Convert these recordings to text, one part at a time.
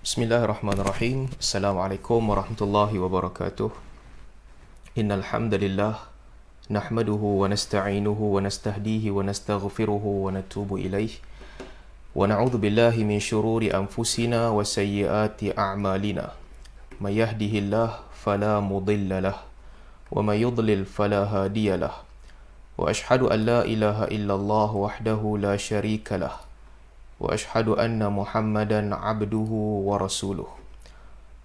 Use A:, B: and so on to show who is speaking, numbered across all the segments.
A: Bismillahirrahmanirrahim. Assalamualaikum warahmatullahi wabarakatuh. Innal hamdalillah nahmaduhu wa nasta'inuhu wa nastahdihi wa nastaghfiruhu wa natubu ilaih. Wa na'udzu billahi min syururi anfusina wa sayyiati a'malina. May yahdihillahu fala mudilla lahu wa may yudlil fala hadiya lahu. Wa ashhadu an la ilaha illallah wahdahu la syarika lahu. Wa ashhadu anna Muhammadan abduhu wa rasuluh.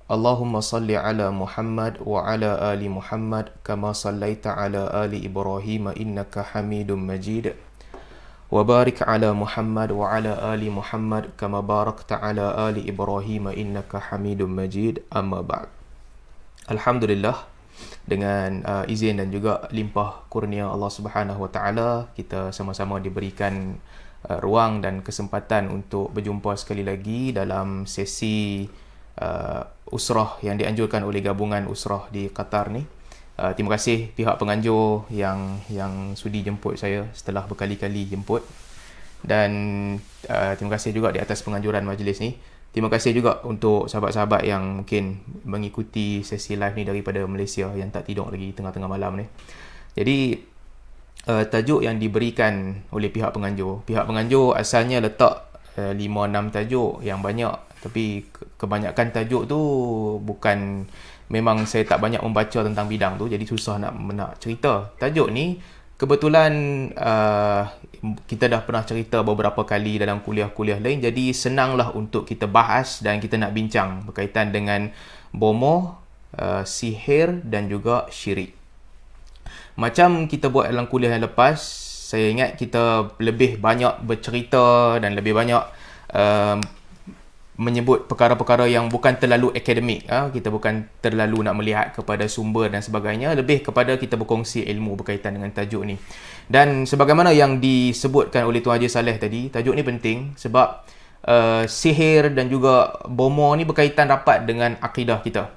A: Allahumma salli ala Muhammad wa ala ali Muhammad kama sallaita ala ali Ibrahim innaka Hamidum Majid. Wa barik ala Muhammad wa ala ali Muhammad kama barakta ala ali Ibrahim innaka Hamidum Majid. Amma ba'd. Alhamdulillah, dengan izin dan juga limpah kurnia Allah Subhanahu wa taala, kita sama-sama diberikan ruang dan kesempatan untuk berjumpa sekali lagi dalam sesi usrah yang dianjurkan oleh gabungan usrah di Qatar ni. Terima kasih pihak penganjur yang sudi jemput saya setelah berkali-kali jemput, dan terima kasih juga di atas penganjuran majlis ni. Terima kasih juga untuk sahabat-sahabat yang mungkin mengikuti sesi live ni daripada Malaysia yang tak tidur lagi tengah-tengah malam ni. Jadi tajuk yang diberikan oleh pihak penganjur asalnya letak 5-6 tajuk yang banyak, tapi kebanyakan tajuk tu bukan, memang saya tak banyak membaca tentang bidang tu, jadi susah nak cerita. Tajuk ni kebetulan kita dah pernah cerita beberapa kali dalam kuliah-kuliah lain, jadi senanglah untuk kita bahas dan kita nak bincang berkaitan dengan bomoh, sihir dan juga syirik. Macam kita buat dalam kuliah yang lepas, saya ingat kita lebih banyak bercerita dan lebih banyak menyebut perkara-perkara yang bukan terlalu akademik. Kita bukan terlalu nak melihat kepada sumber dan sebagainya, lebih kepada kita berkongsi ilmu berkaitan dengan tajuk ni. Dan sebagaimana yang disebutkan oleh Tuan Haji Saleh tadi, tajuk ni penting sebab sihir dan juga bomoh ni berkaitan rapat dengan akidah kita.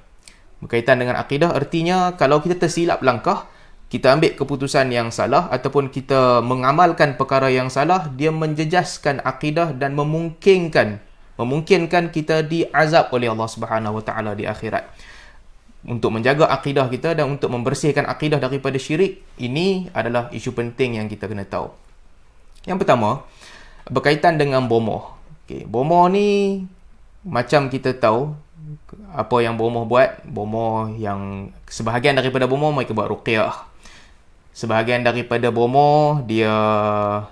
A: Berkaitan dengan akidah artinya kalau kita tersilap langkah, kita ambil keputusan yang salah ataupun kita mengamalkan perkara yang salah, dia menjejaskan akidah dan memungkinkan kita diazab oleh Allah Subhanahu Wa Taala di akhirat. Untuk menjaga akidah kita dan untuk membersihkan akidah daripada syirik, ini adalah isu penting yang kita kena tahu. Yang pertama, berkaitan dengan bomoh. Bomoh ni macam kita tahu apa yang bomoh buat. Bomoh yang sebahagian daripada bomoh mereka buat ruqyah. Sebahagian daripada bomoh dia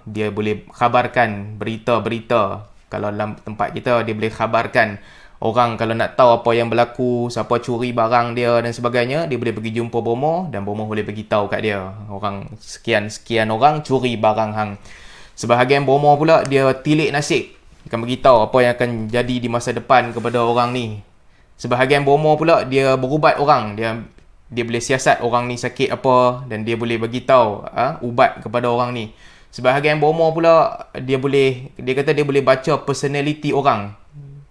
A: boleh khabarkan berita-berita. Kalau dalam tempat kita, dia boleh khabarkan orang kalau nak tahu apa yang berlaku, siapa curi barang dia dan sebagainya, dia boleh pergi jumpa bomoh dan bomoh boleh bagi tahu kat dia, orang sekian orang curi barang hang. Sebahagian bomoh pula dia tilik nasib, akan bagi tahu apa yang akan jadi di masa depan kepada orang ni. Sebahagian bomoh pula dia berubat orang, dia boleh siasat orang ni sakit apa dan dia boleh bagi tahu ubat kepada orang ni. Sebahagian bomoh pula dia kata dia boleh baca personality orang.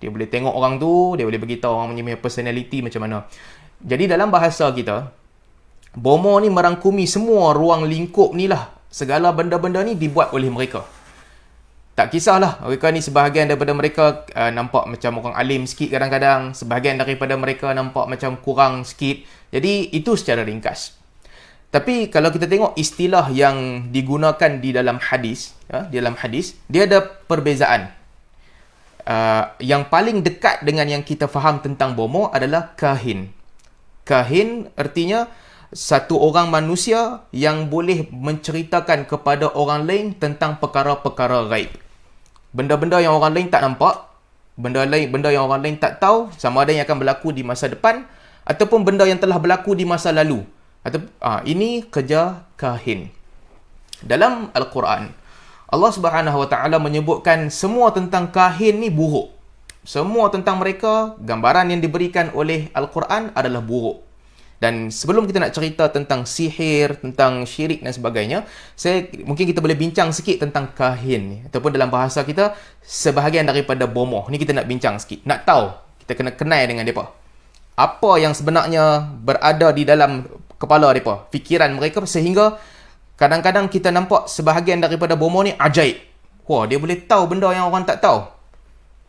A: Dia boleh tengok orang tu, dia boleh bagi tahu orang punya personality macam mana. Jadi dalam bahasa kita, bomoh ni merangkumi semua ruang lingkup ni lah. Segala benda-benda ni dibuat oleh mereka. Tak kisahlah, mereka ni sebahagian daripada mereka nampak macam orang alim sikit kadang-kadang, sebahagian daripada mereka nampak macam kurang sikit. Jadi itu secara ringkas. Tapi kalau kita tengok istilah yang digunakan di dalam hadis, dia ada perbezaan. Yang paling dekat dengan yang kita faham tentang bomoh adalah kahin. Kahin artinya satu orang manusia yang boleh menceritakan kepada orang lain tentang perkara-perkara gaib. Benda-benda yang orang lain tak nampak, benda yang orang lain tak tahu, sama ada yang akan berlaku di masa depan ataupun benda yang telah berlaku di masa lalu. Ini kerja kahin. Dalam Al-Quran, Allah Subhanahu Wa Taala menyebutkan semua tentang kahin ni buruk. Semua tentang mereka, gambaran yang diberikan oleh Al-Quran adalah buruk. Dan sebelum kita nak cerita tentang sihir, tentang syirik dan sebagainya, mungkin kita boleh bincang sikit tentang kahin ni, ataupun dalam bahasa kita sebahagian daripada bomoh. Ni kita nak bincang sikit. Nak tahu, kita kena kenal dengan mereka. Apa yang sebenarnya berada di dalam kepala mereka, fikiran mereka, sehingga kadang-kadang kita nampak sebahagian daripada bomoh ni ajaib. Wah, dia boleh tahu benda yang orang tak tahu.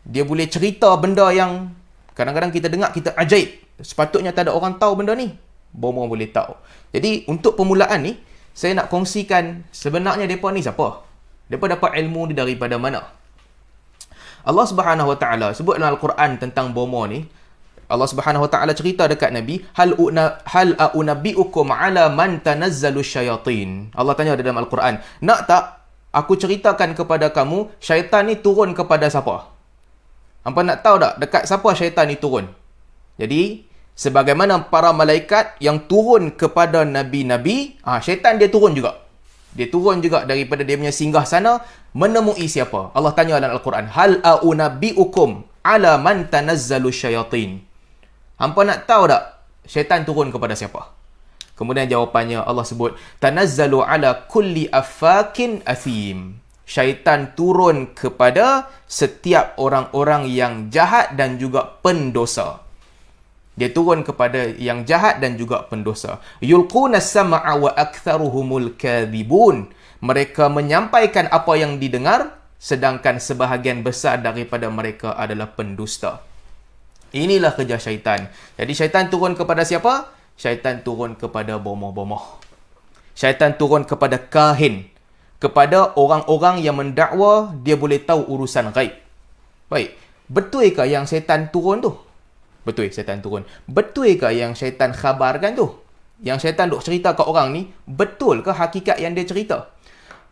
A: Dia boleh cerita benda yang Kadang-kadang kita dengar, kita ajaib. Sepatutnya tak ada orang tahu benda ni. Bomoh boleh tahu. Jadi untuk permulaan ni, saya nak kongsikan sebenarnya mereka ni siapa? Mereka dapat ilmu ni daripada mana? Allah Subhanahu Wa Taala sebut dalam Al-Quran tentang bomoh ni. Allah Subhanahu Wa Taala cerita dekat Nabi, hal unabbiukum ala man tanazzalu syayatin. Allah tanya dalam Al-Quran, nak tak aku ceritakan kepada kamu syaitan ni turun kepada siapa? Hampa nak tahu tak dekat siapa syaitan ni turun? Jadi, sebagaimana para malaikat yang turun kepada nabi-nabi, syaitan dia turun juga. Dia turun juga daripada dia punya singgah sana menemui siapa? Allah tanya dalam Al-Quran, hal unabbiukum ala man tanazzalu syayatin. Hampa nak tahu tak syaitan turun kepada siapa? Kemudian jawapannya Allah sebut, tanazzalu ala kulli affakin athim. Syaitan turun kepada setiap orang-orang yang jahat dan juga pendosa. Dia turun kepada yang jahat dan juga pendosa. Yulquna as-sam'a wa aktharuhumul kadhibun. Mereka menyampaikan apa yang didengar, sedangkan sebahagian besar daripada mereka adalah pendusta. Inilah kerja syaitan. Jadi syaitan turun kepada siapa? Syaitan turun kepada bomoh-bomoh. Syaitan turun kepada kahin. Kepada orang-orang yang mendakwa dia boleh tahu urusan ghaib. Baik, betul ke yang syaitan turun tu? Betul syaitan turun. Betul ke yang syaitan khabarkan tu? Yang syaitan duk cerita ke orang ni, betul ke hakikat yang dia cerita?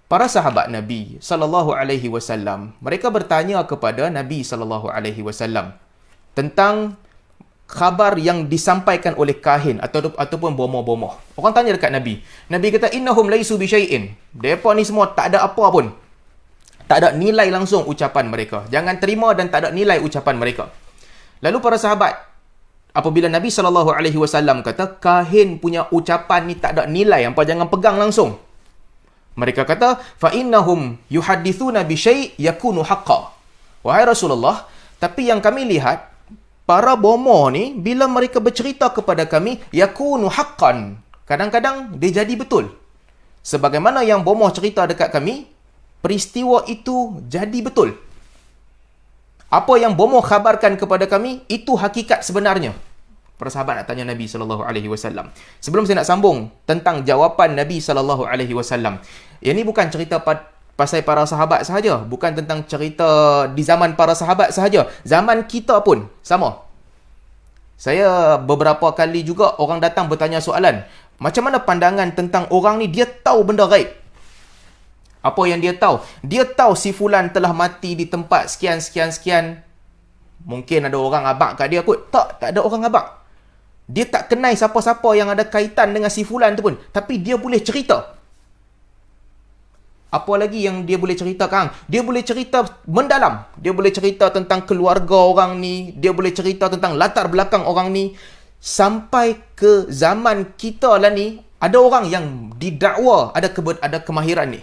A: Para sahabat Nabi sallallahu alaihi wasallam, mereka bertanya kepada Nabi sallallahu alaihi wasallam tentang khabar yang disampaikan oleh kahin ataupun bomoh-bomoh. Orang tanya dekat Nabi. Nabi kata, innahum laisu bi syai'in. Depa ni semua tak ada apa pun. Tak ada nilai langsung ucapan mereka. Jangan terima dan tak ada nilai ucapan mereka. Lalu para sahabat, apabila Nabi SAW kata, kahin punya ucapan ni tak ada nilai, hampa jangan pegang langsung. Mereka kata, fa innahum yuhaddithuna bi syai' yakunu haqqan. Wahai Rasulullah, tapi yang kami lihat, para bomoh ni, bila mereka bercerita kepada kami, yakunu haqqan. Kadang-kadang dia jadi betul. Sebagaimana yang bomoh cerita dekat kami, peristiwa itu jadi betul. Apa yang bomoh khabarkan kepada kami, itu hakikat sebenarnya. Para sahabat nak tanya Nabi SAW. Sebelum saya nak sambung tentang jawapan Nabi SAW. Ini bukan cerita pasal para sahabat sahaja. Bukan tentang cerita di zaman para sahabat sahaja. Zaman kita pun sama. Saya beberapa kali juga orang datang bertanya soalan. Macam mana pandangan tentang orang ni dia tahu benda gaib? Apa yang dia tahu? Dia tahu si fulan telah mati di tempat sekian. Mungkin ada orang abang kat dia kot. Tak ada orang abang. Dia tak kenal siapa-siapa yang ada kaitan dengan si fulan tu pun. Tapi dia boleh cerita. Apa lagi yang dia boleh cerita, Kang? Dia boleh cerita mendalam. Dia boleh cerita tentang keluarga orang ni. Dia boleh cerita tentang latar belakang orang ni. Sampai ke zaman kita lah ni, ada orang yang didakwa ada kemahiran ni.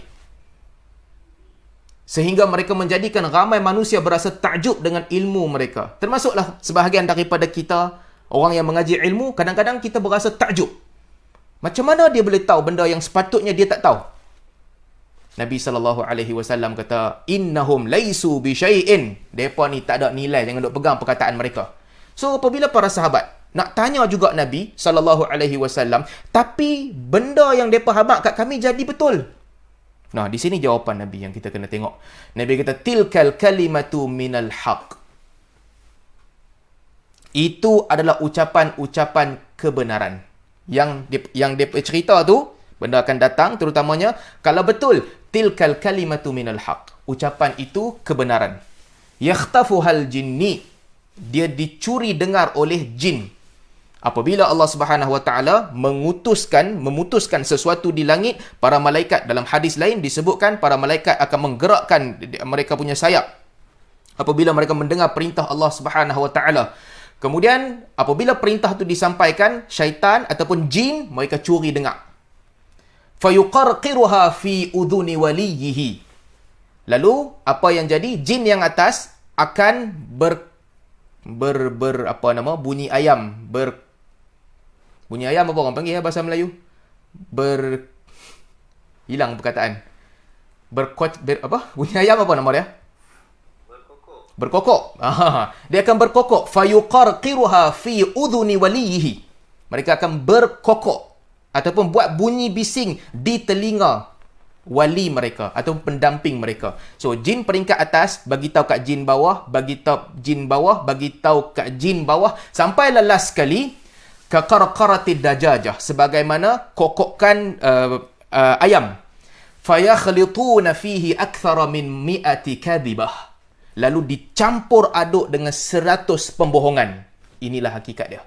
A: Sehingga mereka menjadikan ramai manusia berasa takjub dengan ilmu mereka. Termasuklah sebahagian daripada kita, orang yang mengaji ilmu, kadang-kadang kita berasa takjub. Macam mana dia boleh tahu benda yang sepatutnya dia tak tahu? Nabi SAW kata, innahum laisu bi syai'in. Depa ni tak ada nilai, jangan duk pegang perkataan mereka. So apabila para sahabat nak tanya juga Nabi SAW, tapi benda yang depa habaq kat kami jadi betul. Nah, di sini jawapan Nabi yang kita kena tengok. Nabi kata, tilkal kalimatu minal haq. Itu adalah ucapan-ucapan kebenaran. Yang dia cerita tu, benda akan datang terutamanya, kalau betul, tilkal kalimatu minal haq. Ucapan itu kebenaran. Yakhtafuhal jinni. Dia dicuri dengar oleh jin. Apabila Allah Subhanahu Wa Taala memutuskan sesuatu di langit, para malaikat, dalam hadis lain disebutkan para malaikat akan menggerakkan mereka punya sayap apabila mereka mendengar perintah Allah Subhanahu Wa Taala. Kemudian apabila perintah itu disampaikan, syaitan ataupun jin mereka curi dengar. Fayuqarqiruha fi udhuni waliyhi. Lalu apa yang jadi? Jin yang atas akan bunyi ayam. Bunyi ayam apa orang panggil bahasa Melayu? Hilang perkataan. Bunyi ayam apa nama dia? berkokok. Dia akan berkokok. Fayuqarqiruha fi udhuni waliyihi. Mereka akan berkokok ataupun buat bunyi bising di telinga wali mereka atau pendamping mereka. So jin peringkat atas bagi tahu kat jin bawah, bagi tahu jin bawah, bagi tahu kat jin bawah, sampailah last sekali ka qarqaratid dajajah, sebagaimana kokokkan ayam. Fayakhlituna fihi akthara min mi'ati kadhibah. Lalu dicampur aduk dengan 100 pembohongan. Inilah hakikat dia.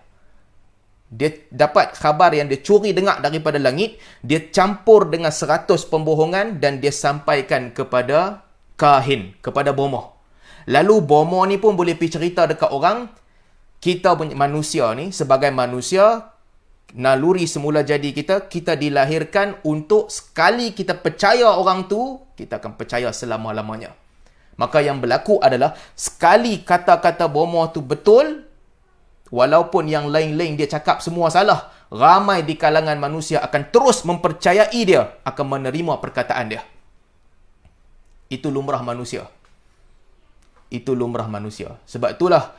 A: Dia dapat khabar yang dia curi dengar daripada langit, dia campur dengan 100 pembohongan dan dia sampaikan kepada kahin, kepada bomoh. Lalu bomoh ni pun boleh pergi cerita dekat orang, kita punya manusia ni, sebagai manusia, naluri semula jadi kita dilahirkan untuk sekali kita percaya orang tu, kita akan percaya selama-lamanya. Maka yang berlaku adalah, sekali kata-kata bomoh tu betul, walaupun yang lain-lain dia cakap semua salah, ramai di kalangan manusia akan terus mempercayai dia, akan menerima perkataan dia. Itu lumrah manusia. Itu lumrah manusia. Sebab itulah,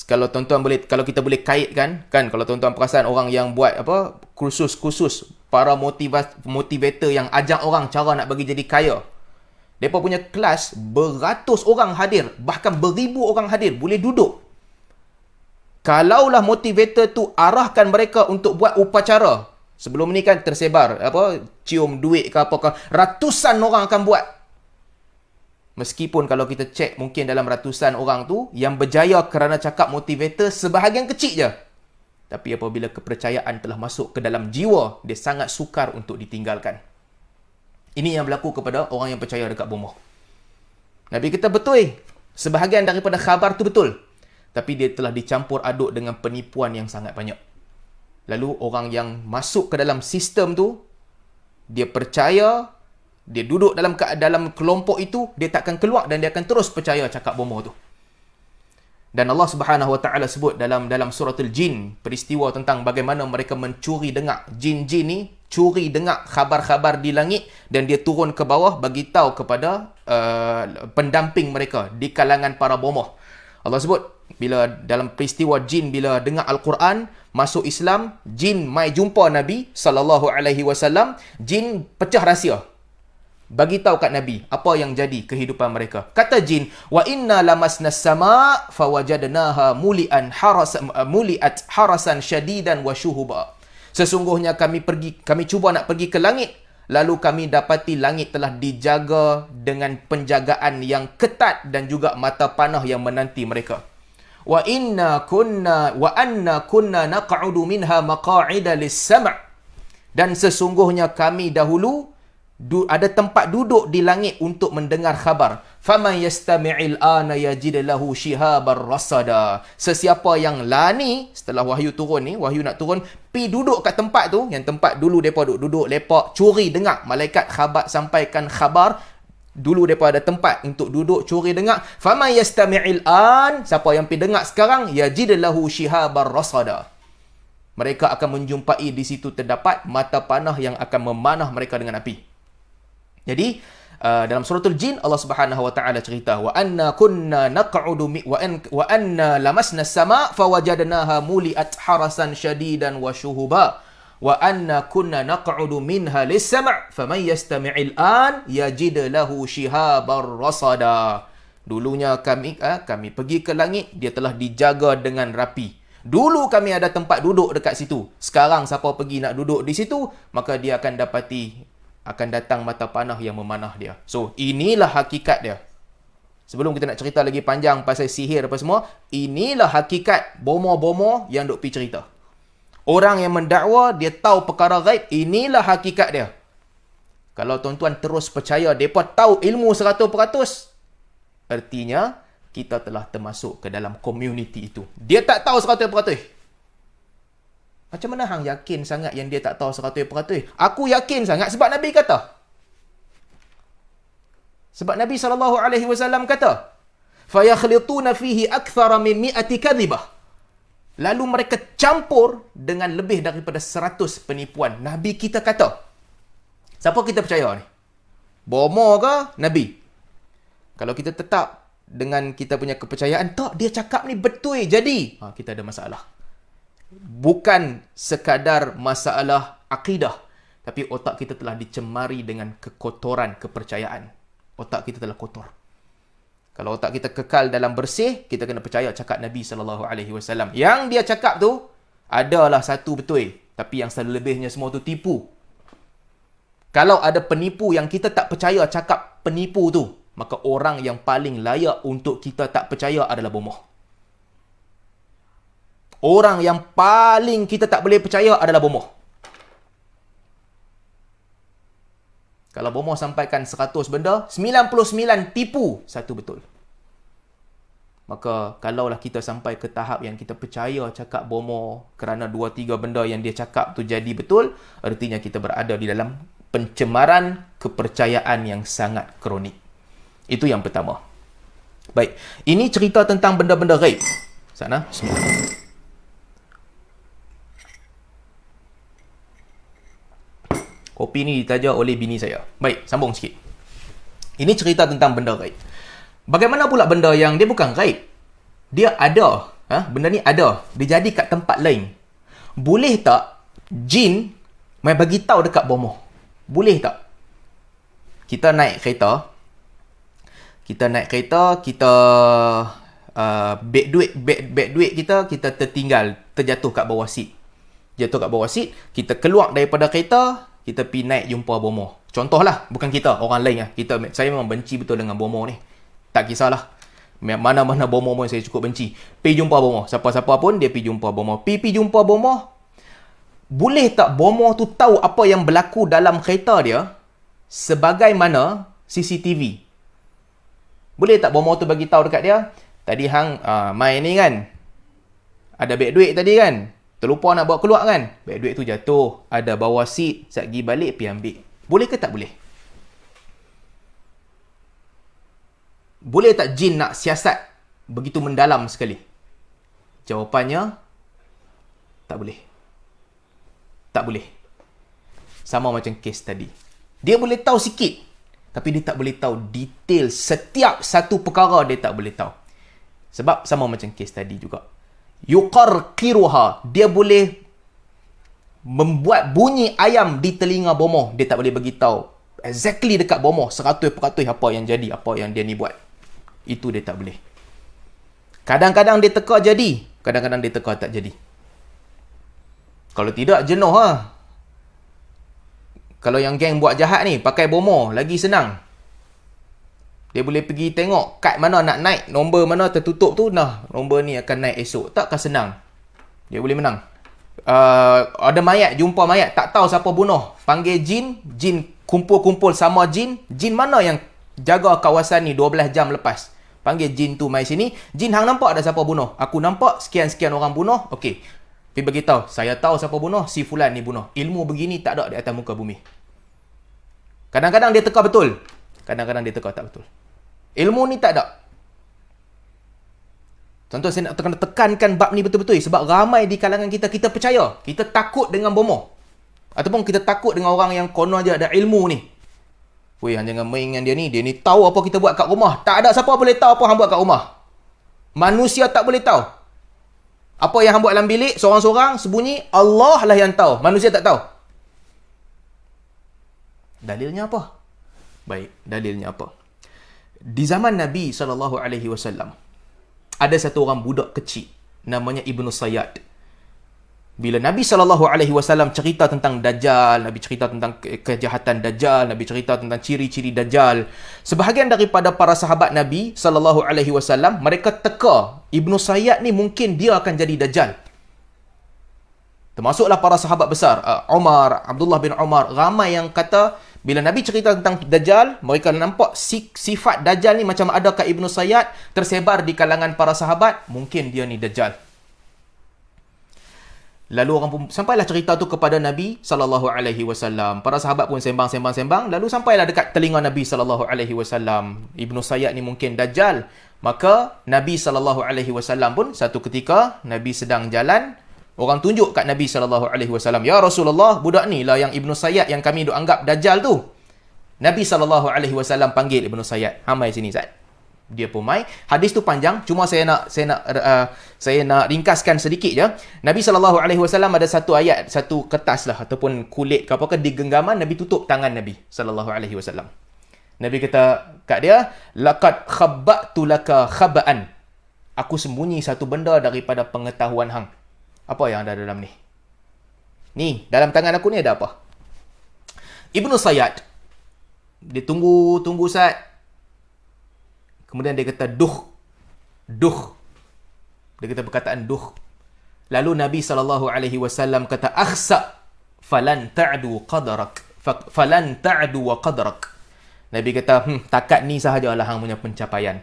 A: kalau tuan-tuan boleh, kalau kita boleh kaitkan, kan, kalau tuan-tuan perasan orang yang buat apa kursus-kursus, para motivator yang ajak orang cara nak bagi jadi kaya, mereka punya kelas beratus orang hadir, bahkan beribu orang hadir, boleh duduk. Kalaulah motivator tu arahkan mereka untuk buat upacara, sebelum ni kan tersebar apa, cium duit ke apakah, ratusan orang akan buat. Meskipun kalau kita cek, mungkin dalam ratusan orang tu yang berjaya kerana cakap motivator sebahagian kecil je. Tapi apabila kepercayaan telah masuk ke dalam jiwa, dia sangat sukar untuk ditinggalkan. Ini yang berlaku kepada orang yang percaya dekat bomoh. Nabi kata betul, sebahagian daripada khabar tu betul, tapi dia telah dicampur aduk dengan penipuan yang sangat banyak. Lalu orang yang masuk ke dalam sistem tu, dia percaya, dia duduk dalam kelompok itu, dia takkan keluar dan dia akan terus percaya cakap bomoh tu. Dan Allah Subhanahu Wa Taala sebut dalam suratul Jin, peristiwa tentang bagaimana mereka mencuri dengar. Jin-jin ni curi dengar khabar-khabar di langit dan dia turun ke bawah bagi tahu kepada pendamping mereka di kalangan para bomoh. Allah sebut, bila dalam peristiwa jin bila dengar Al-Quran, masuk Islam, jin mai jumpa Nabi SAW, jin pecah rahsia, bagi tahu kat Nabi apa yang jadi kehidupan mereka. Kata jin, wa inna lamasna sama' fawajadnaha muliat harasan syadidan wa syuhuba. Sesungguhnya kami cuba nak pergi ke langit, lalu kami dapati langit telah dijaga dengan penjagaan yang ketat dan juga mata panah yang menanti mereka. Wa anna kunna naq'udu minha maq'ida lis-sam'. Dan sesungguhnya kami dahulu ada tempat duduk di langit untuk mendengar khabar. Faman yastami'il ana yajid lahu shihabar rasada. Sesiapa yang lani setelah wahyu turun ni, wahyu nak turun, pi duduk kat tempat tu, yang tempat dulu depa duduk lepak curi dengar malaikat khabar sampaikan khabar. Dulu mereka ada tempat untuk duduk curi dengar. Faman yastami'il an, siapa yang pergi dengar sekarang, yajid lahu shihabar rasada. Mereka akan menjumpai di situ terdapat mata panah yang akan memanah mereka dengan api. Jadi dalam suratul Jin, Allah Subhanahu Wa Taala cerita, wa anna kunna naq'udu wa anna lamasna as-sama' fawajadnaha muliat harasan syadidan wa syuhuba. Wa anna kunna naq'udu minha lis-sam' faman yastami'il an yajid lahu shihabar rasada. Dulunya kami pergi ke langit, dia telah dijaga dengan rapi. Dulu kami ada tempat duduk dekat situ. Sekarang siapa pergi nak duduk di situ, maka dia akan dapati akan datang mata panah yang memanah dia. So, inilah hakikat dia. Sebelum kita nak cerita lagi panjang pasal sihir apa semua, inilah hakikat bomoh-bomoh yang duk pi cerita. Orang yang mendakwa, dia tahu perkara gaib, inilah hakikat dia. Kalau tuan-tuan terus percaya, mereka tahu ilmu 100%, artinya kita telah termasuk ke dalam komuniti itu. Dia tak tahu 100%. Macam mana hang yakin sangat yang dia tak tahu 100%? Aku yakin sangat sebab Nabi kata. Sebab Nabi SAW kata, فَيَخْلِطُونَ فِيهِ أَكْثَرَ مِنْ مِئَةِ كَذِبَةٍ. Lalu mereka campur dengan lebih daripada 100 penipuan. Nabi kita kata. Siapa kita percaya ni? Bomoh ke Nabi? Kalau kita tetap dengan kita punya kepercayaan, tak, dia cakap ni betul jadi, kita ada masalah. Bukan sekadar masalah akidah, tapi otak kita telah dicemari dengan kekotoran kepercayaan. Otak kita telah kotor. Kalau otak kita kekal dalam bersih, kita kena percaya cakap Nabi SAW. Yang dia cakap tu adalah satu betul, tapi yang selebihnya semua tu tipu. Kalau ada penipu yang kita tak percaya cakap penipu tu, maka orang yang paling layak untuk kita tak percaya adalah bomoh. Orang yang paling kita tak boleh percaya adalah bomoh. Kalau bomoh sampaikan 100 benda, 99 tipu, satu betul. Maka kalaulah kita sampai ke tahap yang kita percaya cakap bomoh kerana 2-3 benda yang dia cakap tu jadi betul, artinya kita berada di dalam pencemaran kepercayaan yang sangat kronik. Itu yang pertama. Baik, ini cerita tentang benda-benda ghaib. Sana, bismillah. Kopi ni ditaja oleh bini saya. Baik, sambung sikit. Ini cerita tentang benda gaib. Bagaimana pula benda yang dia bukan gaib? Dia ada. Benda ni ada. Dia jadi kat tempat lain. Boleh tak jin mai bagi tahu dekat bomoh? Boleh tak? Kita naik kereta. Kita beg duit kita tertinggal, terjatuh kat bawah seat. Kita keluar daripada kereta, kita pergi naik jumpa bomoh. Contohlah, bukan kita, orang lain lah. Saya memang benci betul dengan bomoh ni. Tak kisahlah. Mana-mana bomoh pun saya cukup benci. Pergi jumpa bomoh. Siapa-siapa pun dia pergi jumpa bomoh. Pergi jumpa bomoh. Boleh tak bomoh tu tahu apa yang berlaku dalam kereta dia sebagaimana CCTV? Boleh tak bomoh tu bagi tahu dekat dia, tadi hang main ni kan, ada beg duit tadi kan, terlupa nak bawa keluar kan, beg duit tu jatuh, ada bawah seat, sat pergi balik pergi ambil. Boleh ke tak boleh? Boleh tak jin nak siasat begitu mendalam sekali? Jawapannya, tak boleh. Tak boleh. Sama macam kes tadi. Dia boleh tahu sikit, tapi dia tak boleh tahu detail setiap satu perkara, dia tak boleh tahu. Sebab sama macam kes tadi juga. Yuqarqiruha, dia boleh membuat bunyi ayam di telinga bomoh, dia tak boleh bagi tahu exactly dekat bomoh 100% apa yang jadi, apa yang dia ni buat. Itu dia tak boleh. Kadang-kadang dia teka jadi, kadang-kadang dia teka tak jadi. Kalau tidak, jenuh lah. Kalau yang geng buat jahat ni, pakai bomoh, lagi senang. Dia boleh pergi tengok kad mana nak naik, nombor mana tertutup tu, nah, nombor ni akan naik esok. Takkan senang. Dia boleh menang. Ada mayat, jumpa mayat, tak tahu siapa bunuh. Panggil jin, jin kumpul-kumpul sama jin. Jin mana yang jaga kawasan ni 12 jam lepas? Panggil jin tu mai sini. Jin, hang nampak ada siapa bunuh? Aku nampak sekian-sekian orang bunuh. Okey. Pergi beritahu, saya tahu siapa bunuh, si fulan ni bunuh. Ilmu begini tak ada di atas muka bumi. Kadang-kadang dia teka betul, kadang-kadang dia teka tak betul. Ilmu ni tak ada. Contoh, saya nak tekankan bab ni betul-betul sebab ramai di kalangan kita, kita percaya, kita takut dengan bomoh. Ataupun kita takut dengan orang yang konon je ada ilmu ni. Weh, jangan main dengan dia ni tahu apa kita buat kat rumah. Tak ada siapa boleh tahu apa hang buat kat rumah. Manusia tak boleh tahu. Apa yang hang buat dalam bilik, seorang-seorang, sembunyi, Allah lah yang tahu. Manusia tak tahu. Dalilnya apa? Baik, dalilnya apa? Di zaman Nabi SAW, ada satu orang budak kecil, namanya Ibnu Sayyad. Bila Nabi SAW cerita tentang Dajjal, Nabi cerita tentang kejahatan Dajjal, Nabi cerita tentang ciri-ciri Dajjal, sebahagian daripada para sahabat Nabi SAW, mereka teka, Ibnu Sayyad ni mungkin dia akan jadi Dajjal. Termasuklah para sahabat besar, Umar, Abdullah bin Umar, ramai yang kata, bila Nabi cerita tentang Dajjal, mereka nampak sifat Dajjal ni macam ada kat Ibnu Sayyad, tersebar di kalangan para sahabat, mungkin dia ni Dajjal. Lalu orang pun sampailah cerita tu kepada Nabi SAW. Para sahabat pun sembang, lalu sampailah dekat telinga Nabi SAW. Ibnu Sayyad ni mungkin Dajjal. Maka Nabi SAW pun satu ketika Nabi sedang jalan, orang tunjuk kat Nabi SAW, "Ya Rasulullah, budak ni lah yang Ibnu Sayyad yang kami duk anggap Dajjal tu." Nabi SAW panggil Ibnu Sayyad, "Hang mai sini, Zat." dia pun mai. Hadis tu panjang, cuma saya nak ringkaskan sedikit je. Nabi SAW ada satu ayat, satu kertas lah ataupun kulit ke apa ke di genggaman, Nabi tutup tangan Nabi SAW. Nabi kata kat dia, laqad khabba'tu laka khaba'an. Aku sembunyi satu benda daripada pengetahuan hang. Apa yang ada dalam ni? Ni, dalam tangan aku ni ada apa? Ibnu Sayyad, dia tunggu saat. Kemudian dia kata, duh. Dia kata perkataan duh. Lalu Nabi SAW kata, akhsa falan ta'du qadarak. Falan ta'du wa qadarak. Nabi kata, takat ni sahajalah hang punya pencapaian.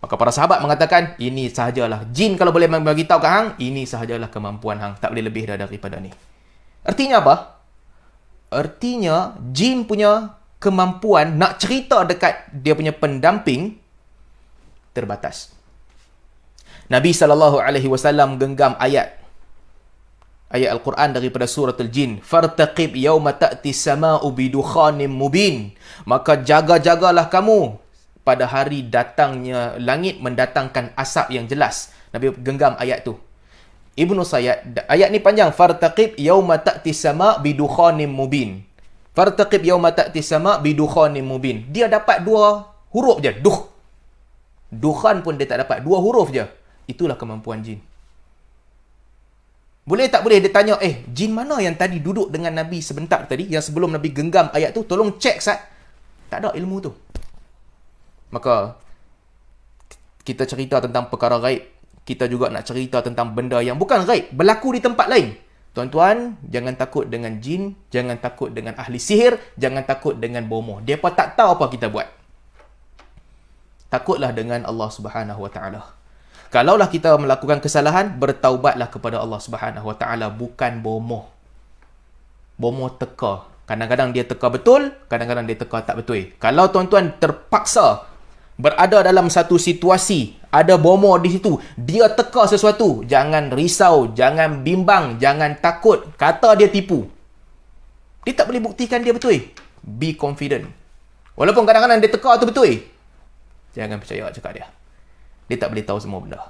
A: Maka para sahabat mengatakan, ini sahajalah. Jin kalau boleh bagi tahu kat hang, ini sahajalah kemampuan hang. Tak boleh lebih daripada ni. Artinya apa? Artinya, jin punya kemampuan nak cerita dekat dia punya pendamping terbatas. Nabi SAW genggam ayat Al-Quran daripada surah Al-Jin. Fartaqib yawma ta'ti sama'u bidukhanim mubin. Maka jaga-jagalah kamu pada hari datangnya langit mendatangkan asap yang jelas. Nabi genggam ayat tu. Ibnu Sayyad, ayat ni panjang. Fartaqib yawma ta'ti sama' bidukhanim mubin. Fartaqib yawma ta'ti sama' bidukhanim mubin. Dia dapat 2 huruf je. Dukhan pun dia tak dapat. 2 huruf je. Itulah kemampuan jin. Boleh tak boleh dia tanya, jin mana yang tadi duduk dengan Nabi sebentar tadi, yang sebelum Nabi genggam ayat tu, tolong cek Sat. Tak ada ilmu tu. Maka, kita cerita tentang perkara gaib. Kita juga nak cerita tentang benda yang bukan gaib, berlaku di tempat lain. Tuan-tuan, jangan takut dengan jin, jangan takut dengan ahli sihir, jangan takut dengan bomoh. Mereka tak tahu apa kita buat. Takutlah dengan Allah Subhanahu Wa Taala. Kalaulah kita melakukan kesalahan, bertaubatlah kepada Allah Subhanahu Wa Taala, bukan bomoh. Bomoh teka. Kadang-kadang dia teka betul, kadang-kadang dia teka tak betul. Kalau tuan-tuan terpaksa berada dalam satu situasi, ada bomoh di situ, dia teka sesuatu, jangan risau, jangan bimbang, jangan takut, kata dia tipu. Dia tak boleh buktikan dia betul. Be confident. Walaupun kadang-kadang dia teka tu betul, jangan percaya cakap dia. Dia tak boleh tahu semua benda.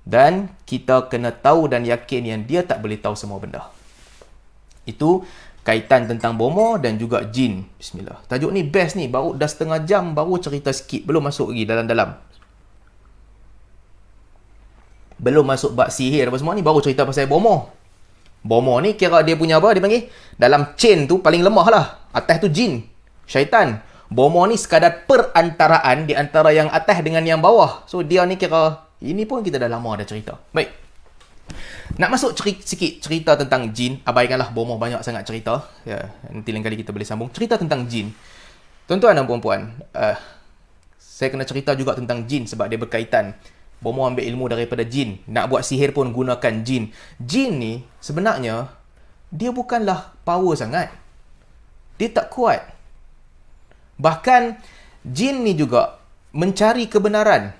A: Dan kita kena tahu dan yakin yang dia tak boleh tahu semua benda. Itu kaitan tentang bomoh dan juga jin. Bismillah. Tajuk ni best ni. Baru dah setengah jam, baru cerita sikit. Belum masuk lagi dalam-dalam. Belum masuk bab sihir apa semua ni. Baru cerita pasal bomoh. Bomoh ni kira dia punya apa? Dia panggil, dalam chain tu paling lemah lah. Atas tu jin. Syaitan. Bomoh ni sekadar perantaraan di antara yang atas dengan yang bawah. So dia ni kira, ini pun kita dah lama dah cerita. Baik. Nak masuk sikit cerita tentang jin. Abaikanlah bomoh banyak sangat cerita. Ya, nanti lain kali kita boleh sambung. Cerita tentang jin. Tuan-tuan dan puan-puan, saya kena cerita juga tentang jin sebab dia berkaitan. Bomoh ambil ilmu daripada jin. Nak buat sihir pun gunakan jin. Jin ni sebenarnya, dia bukanlah power sangat. Dia tak kuat. Bahkan jin ni juga mencari kebenaran.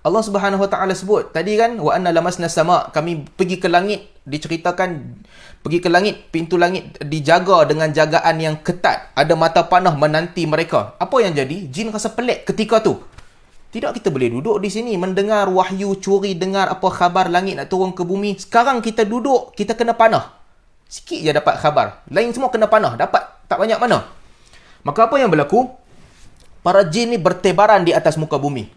A: Allah Subhanahu Wa Taala sebut tadi kan, wa anna lamasna sama', kami pergi ke langit, diceritakan pergi ke langit, pintu langit dijaga dengan jagaan yang ketat, ada mata panah menanti mereka. Apa yang jadi? Jin rasa pelik ketika tu. Tidak kita boleh duduk di sini mendengar wahyu, curi dengar apa khabar langit nak turun ke bumi. Sekarang kita duduk, kita kena panah. Sikit je dapat khabar. Lain semua kena panah, dapat tak banyak mana. Maka apa yang berlaku? Para jin ni bertebaran di atas muka bumi.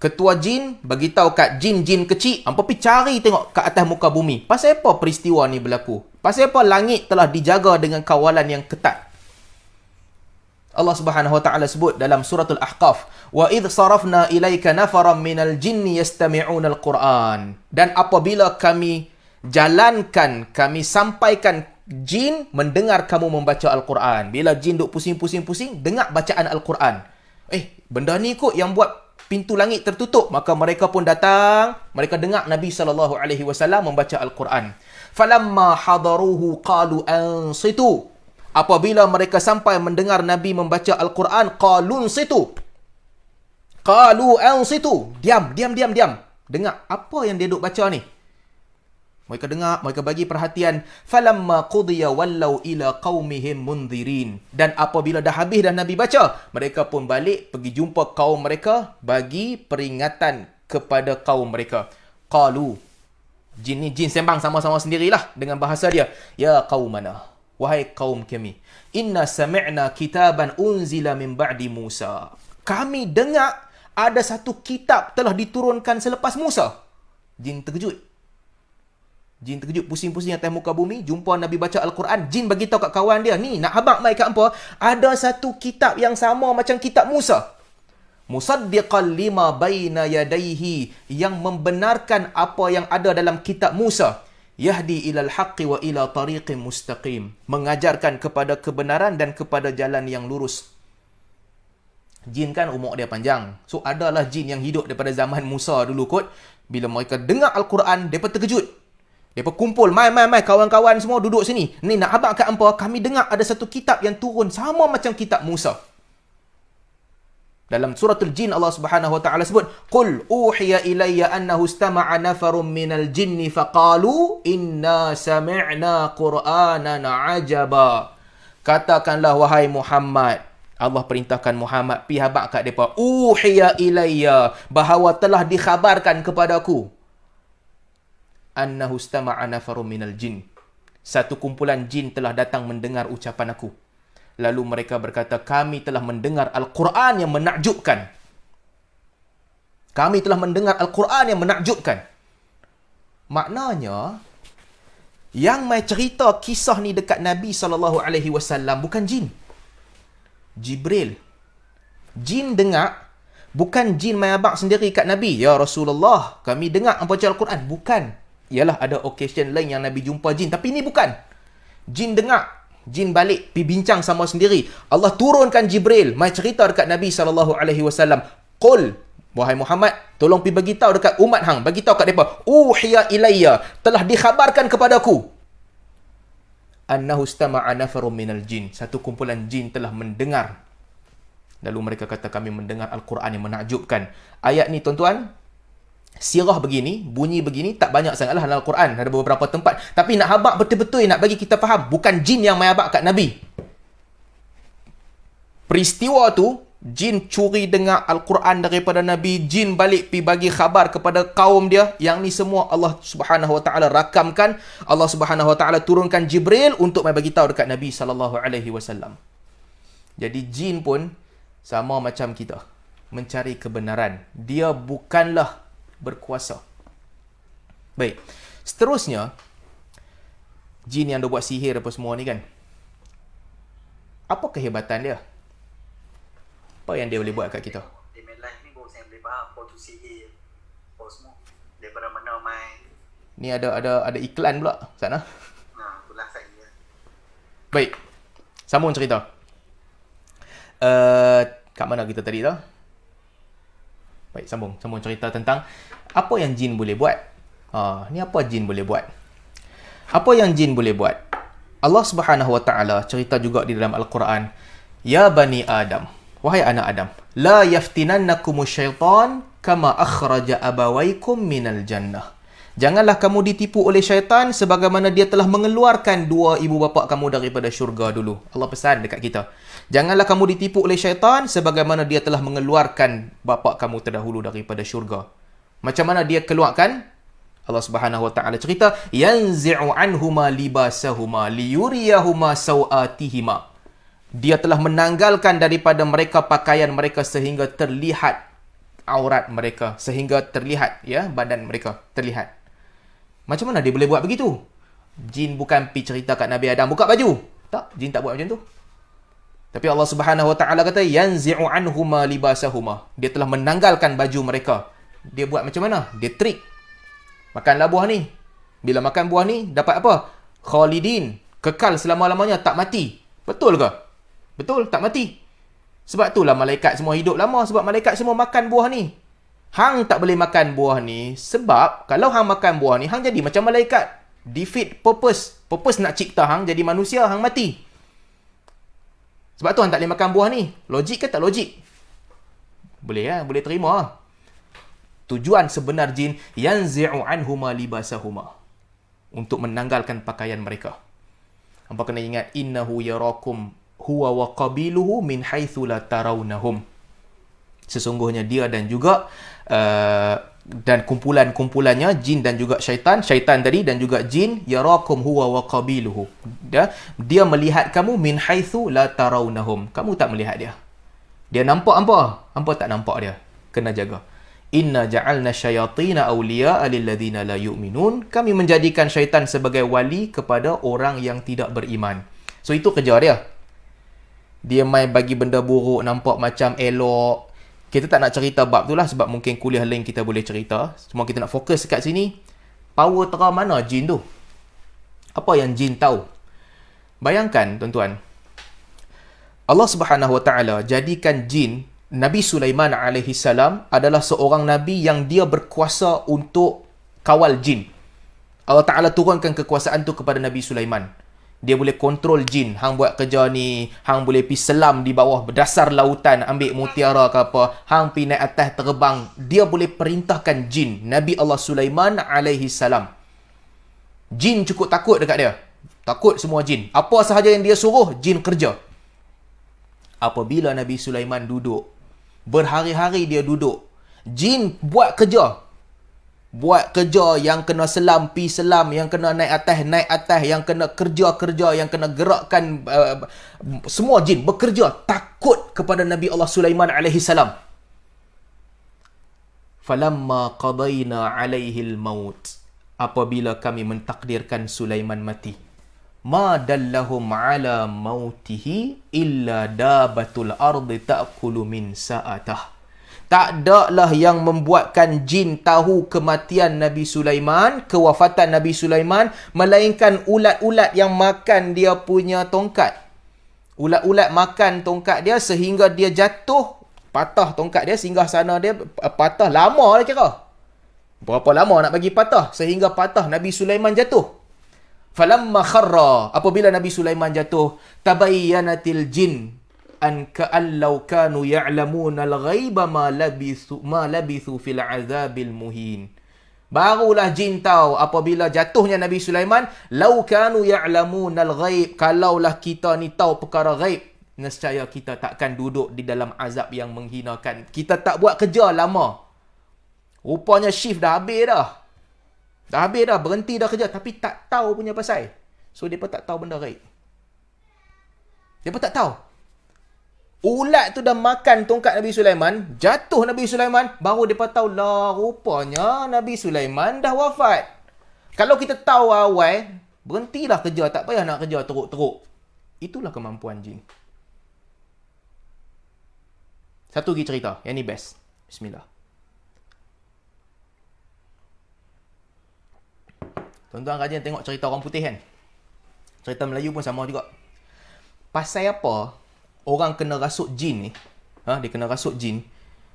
A: Ketua jin bagitahu kat jin-jin kecil, hampa pergi cari tengok kat atas muka bumi. Pasal apa peristiwa ni berlaku? Pasal apa langit telah dijaga dengan kawalan yang ketat? Allah Subhanahu Wa Taala sebut dalam suratul Ahqaf, wa idh sarafna ilaika nafaran minal jinni yastami'una al-Quran. Dan apabila kami jalankan, kami sampaikan jin mendengar kamu membaca Al-Quran. Bila jin duk pusing-pusing-pusing, dengar bacaan Al-Quran. Benda ni kot yang buat pintu langit tertutup. Maka mereka pun datang, mereka dengar Nabi SAW membaca Al-Quran. Falamma hadaruhu qalu ansitu. Apabila mereka sampai mendengar Nabi membaca Al-Quran, qalun situ. Qalu ansitu. Diam. Dengar apa yang dia duk baca ni. Mereka dengar, mereka bagi perhatian. Falamma qudiya wallau ila qaumihim mundhirin. Dan apabila dah habis dah Nabi baca, mereka pun balik pergi jumpa kaum mereka, bagi peringatan kepada kaum mereka. Qalu, jin sembang sama-sama sendirilah dengan bahasa dia. Ya qaumana, wahai kaum kami, inna sami'na kitaban unzila min ba'di Musa. Kami dengar ada satu kitab telah diturunkan selepas Musa. Jin terkejut. Jin terkejut, pusing-pusing atas muka bumi, jumpa Nabi baca Al-Quran. Jin bagi tahu kat kawan dia, ni nak habaq mai kat apa? Ada satu kitab yang sama macam kitab Musa. Musaddiqan lima baina yadayhi, yang membenarkan apa yang ada dalam kitab Musa. Yahdi ilal haqqi wa ila tariqin mustaqim, mengajarkan kepada kebenaran dan kepada jalan yang lurus. Jin kan umur dia panjang. So adalah jin yang hidup daripada zaman Musa dulu kot. Bila mereka dengar Al-Quran, mereka terkejut. Mereka kumpul, mai kawan-kawan semua duduk sini. Ni nak habaq kat hampa, kami dengar ada satu kitab yang turun sama macam kitab Musa. Dalam suratul Jin Allah Subhanahu wa taala sebut, "Qul uhiya ilayya annahu istama'a nafarun minal jinni faqalu inna sami'na Qur'anan 'ajaba." Katakanlah wahai Muhammad, Allah perintahkan Muhammad pi habaq kat depa, uhiya ilayya, bahawa telah dikhabarkan kepadaku, annahu istama'a nafarun minal jin, satu kumpulan jin telah datang mendengar ucapan aku. Lalu mereka berkata, kami telah mendengar Al-Quran yang menakjubkan. Kami telah mendengar Al-Quran yang menakjubkan. Maknanya, yang mai cerita kisah ni dekat Nabi SAW bukan jin. Jibril. Jin dengar, bukan jin mai abang sendiri kat Nabi. Ya Rasulullah, kami dengar apa baca Al-Quran. Bukan. Ialah ada occasion lain yang Nabi jumpa jin. Tapi ini bukan. Jin dengar. Jin balik, pergi bincang sama sendiri. Allah turunkan Jibril, mai cerita dekat Nabi SAW. Qul, wahai Muhammad, tolong pergi bagi tahu dekat umat hang. Bagi tahu kat mereka. Uhiya ilayya, telah dikhabarkan kepadaku. Annahu istama'a nafarun minal jin. Satu kumpulan jin telah mendengar. Lalu mereka kata, kami mendengar Al-Quran yang menakjubkan. Ayat ni tuan-tuan, sirah begini, bunyi begini, tak banyak sangatlah dalam Al-Quran. Ada beberapa tempat. Tapi nak habaq betul-betul, nak bagi kita faham, bukan jin yang mai habaq kat Nabi. Peristiwa tu, jin curi dengar Al-Quran daripada Nabi, jin balik pi bagi khabar kepada kaum dia. Yang ni semua Allah Subhanahu Wa Taala rakamkan. Allah Subhanahu Wa Taala turunkan Jibril untuk mai bagi tahu dekat Nabi SAW. Jadi jin pun sama macam kita, mencari kebenaran. Dia bukanlah berkuasa. Baik. Seterusnya, jin yang dia buat sihir apa semua ni kan, apa kehebatan dia? Apa yang dia boleh buat kat kita?
B: Di main live ni baru saya boleh faham apa tu sihir, apa semua. Daripada mana main.
A: Ni ada iklan pula sana.
B: Nah, itulah saya.
A: Baik. Sambung cerita. Kat mana kita tadi tu? Baik, sambung cerita tentang apa yang jin boleh buat. Ni apa jin boleh buat? Apa yang jin boleh buat? Allah Subhanahu Wa Taala cerita juga di dalam Al-Quran, ya bani Adam, wahai anak Adam, la yaftinannakumus syaitan kama akhraja abawaikum minal jannah. Janganlah kamu ditipu oleh syaitan sebagaimana dia telah mengeluarkan dua ibu bapa kamu daripada syurga dulu. Allah pesan dekat kita. Janganlah kamu ditipu oleh syaitan sebagaimana dia telah mengeluarkan bapa kamu terdahulu daripada syurga. Macam mana dia keluarkan? Allah Subhanahu Wa Taala cerita, yanzi'u anhuma libasahuma liyuriyahuma sawatihima. Dia telah menanggalkan daripada mereka pakaian mereka sehingga terlihat aurat mereka, sehingga terlihat badan mereka terlihat. Macam mana dia boleh buat begitu? Jin bukan pergi cerita kat Nabi Adam buka baju. Tak, jin tak buat macam tu. Tapi Allah Subhanahu Wa Taala kata yanzi'u anhuma libasahuma. Dia telah menanggalkan baju mereka. Dia buat macam mana? Dia trik. Makanlah buah ni. Bila makan buah ni dapat apa? Khalidin, kekal selama-lamanya, tak mati. Betul ke? Betul, tak mati. Sebab itulah malaikat semua hidup lama, sebab malaikat semua makan buah ni. Hang tak boleh makan buah ni sebab kalau hang makan buah ni, hang jadi macam malaikat. Defeat purpose. Purpose nak cipta hang jadi manusia, hang mati. Sebab tu hang tak boleh makan buah ni. Logik ke tak logik? Boleh boleh terima. Tujuan sebenar jin, yanzi'u anhuma libasahuma. untuk menanggalkan pakaian mereka. Hampa kena ingat, innahu yarakum huwa wa qabiluhu min haitsu la tarawnahum. Sesungguhnya dia dan juga dan kumpulan-kumpulannya, jin dan juga syaitan tadi dan juga jin, yarakum huwa wa qabiluhu. Dia melihat kamu min haitsu la tarawnahum. Kamu tak melihat dia. Dia nampak hampa, hampa tak nampak dia. Kena jaga. Inna ja'alna syayatina awliya'a lilladzina la yu'minun. Kami menjadikan syaitan sebagai wali kepada orang yang tidak beriman. So itu kerja dia. Dia main bagi benda buruk nampak macam elok. Kita tak nak cerita bab tu lah sebab mungkin kuliah lain kita boleh cerita. Cuma kita nak fokus kat sini. Power tera mana jin tu? Apa yang jin tahu? Bayangkan tuan-tuan. Allah Subhanahu Wa Taala jadikan jin, Nabi Sulaiman alaihi salam adalah seorang nabi yang dia berkuasa untuk kawal jin. Allah Taala turunkan kekuasaan tu kepada Nabi Sulaiman. Dia boleh kontrol jin. Hang buat kerja ni, hang boleh pergi selam di bawah berdasar lautan, ambil mutiara ke apa, hang pergi naik atas terbang. Dia boleh perintahkan jin. Nabi Allah Sulaiman alaihi salam. Jin cukup takut dekat dia. Takut semua jin. Apa sahaja yang dia suruh, jin kerja. Apabila Nabi Sulaiman duduk, berhari-hari dia duduk, jin buat kerja. Buat kerja yang kena selam, pi selam, yang kena naik atas, yang kena kerja-kerja, yang kena gerakkan, semua jin bekerja takut kepada Nabi Allah Sulaiman alaihi salam. Falamma qadayna alaihi al-maut. Apabila kami mentakdirkan Sulaiman mati. Ma dallahum ala mautihi illa dabatul ardi ta'kulu min sa'atah. Tak adalah yang membuatkan jin tahu kematian Nabi Sulaiman, kewafatan Nabi Sulaiman, melainkan ulat-ulat yang makan dia punya tongkat. Ulat-ulat makan tongkat dia sehingga dia jatuh, patah tongkat dia, singgah sana dia patah. Lama lah kira. Berapa lama nak bagi patah? Sehingga patah Nabi Sulaiman jatuh. Falamma kharra, apabila Nabi Sulaiman jatuh, tabayyanatil jin an ka'an law kanu ya'lamuna al-ghaiba ma labithu fil azabil muhin. Barulah jin tahu apabila jatuhnya Nabi Sulaiman, law kanu ya'lamuna al-ghaib, kalaulah kita ni tahu perkara ghaib, nescaya kita takkan duduk di dalam azab yang menghinakan. Kita tak buat kerja lama. Rupanya shift dah habis dah. Dah habis dah, berhenti dah kerja. Tapi tak tahu punya pasal. So, mereka tak tahu benda gaib. Mereka tak tahu. Ulat tu dah makan tongkat Nabi Sulaiman. Jatuh Nabi Sulaiman. Baru mereka tahu, lah rupanya Nabi Sulaiman dah wafat. Kalau kita tahu awal, berhentilah kerja. Tak payah nak kerja teruk-teruk. Itulah kemampuan jin. Satu lagi cerita. Yang ni best. Bismillah. Tuan-tuan rajin tengok cerita orang putih kan? Cerita Melayu pun sama juga. Pasal apa orang kena rasuk jin ni? Dia kena rasuk jin.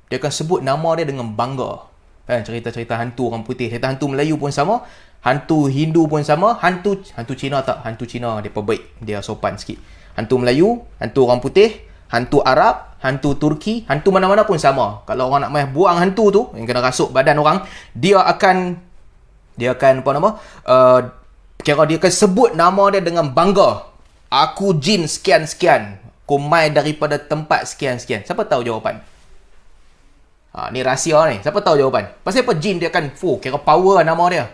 A: Dia akan sebut nama dia dengan bangga. Cerita-cerita hantu orang putih. Cerita hantu Melayu pun sama. Hantu Hindu pun sama. Hantu Cina tak? Hantu Cina dia baik. Dia sopan sikit. Hantu Melayu, hantu orang putih, hantu Arab, hantu Turki, hantu mana-mana pun sama. Kalau orang nak main buang hantu tu, yang kena rasuk badan orang, dia akan apa nama? Kira dia akan sebut nama dia dengan bangga. Aku jin sekian-sekian. Kau mai daripada tempat sekian-sekian. Siapa tahu jawapan? Ni rahsia ni. Siapa tahu jawapan? Pasal apa jin dia akan kira power nama dia.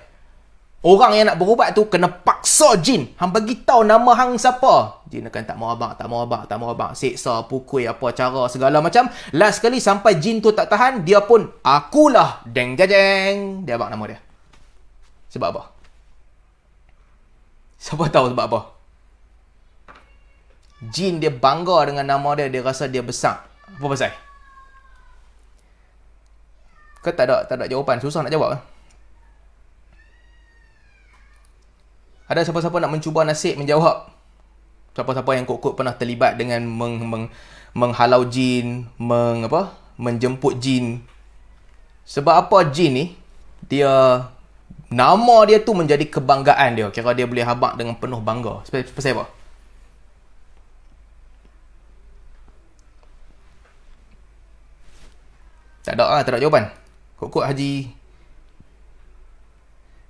A: Orang yang nak berubat tu kena paksa jin. Hang bagi tahu nama hang siapa. Jin akan tak mau abang. Seksa, pukul, apa cara, segala macam. Last sekali sampai jin tu tak tahan, dia pun, akulah deng jajeng. Dia abang nama dia. Sebab apa? Siapa tahu sebab apa? Jin dia bangga dengan nama dia. Dia rasa dia besar. Apa pasal? Kau tak ada jawapan. Susah nak jawab. Ada siapa-siapa nak mencuba nasib menjawab? Siapa-siapa yang kot-kot pernah terlibat dengan menghalau jin, menjemput jin. Sebab apa jin ni? Nama dia tu menjadi kebanggaan dia. Kira dia boleh habaq dengan penuh bangga. Pasal apa? Tak ada jawapan. Kok Haji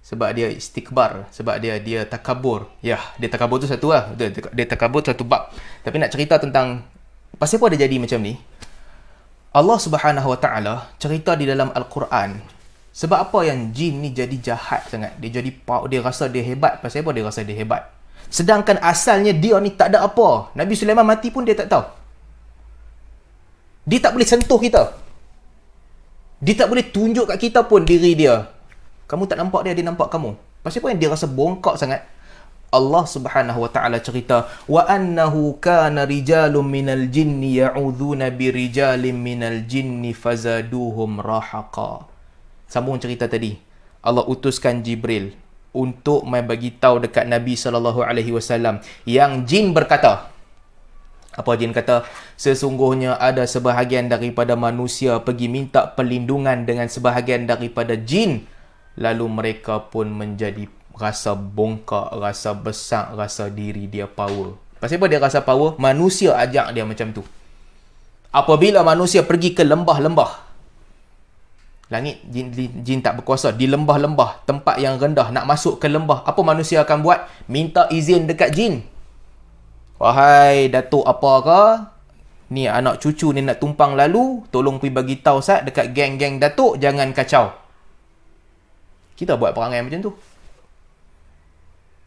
A: Sebab dia istikbar, sebab dia takabur. Ya, dia takabur tu satu lah. Dia takabur satu bab. Tapi nak cerita tentang pasal apa dia jadi macam ni? Allah Subhanahu Wa Taala cerita di dalam Al-Quran. Sebab apa yang jin ni jadi jahat sangat? Dia rasa dia hebat. Pasal apa dia rasa dia hebat? Sedangkan asalnya dia ni tak ada apa. Nabi Sulaiman mati pun dia tak tahu. Dia tak boleh sentuh kita. Dia tak boleh tunjuk kat kita pun diri dia. Kamu tak nampak dia nampak kamu. Pasal apa yang dia rasa bongkak sangat? Allah Subhanahu Wa Taala cerita, wa annahu kana rijalun minal jinni ya'udzuuna birijalin minal jinni fazaduhum rahaqa. Sambung cerita tadi. Allah utuskan Jibril untuk bagi tahu dekat Nabi sallallahu alaihi wasallam yang jin berkata. Apa jin kata? Sesungguhnya ada sebahagian daripada manusia pergi minta perlindungan dengan sebahagian daripada jin. Lalu mereka pun menjadi rasa bongkak, rasa besar, rasa diri dia power. Pasal apa dia rasa power? Manusia ajak dia macam tu. Apabila manusia pergi ke lembah-lembah, langit, jin tak berkuasa. Di lembah-lembah, tempat yang rendah, nak masuk ke lembah, apa manusia akan buat? Minta izin dekat jin. Wahai Datuk apakah? Ni anak cucu ni nak tumpang lalu, tolong pergi bagi tahu Sat dekat geng-geng Datuk, jangan kacau. Kita buat perangai macam tu.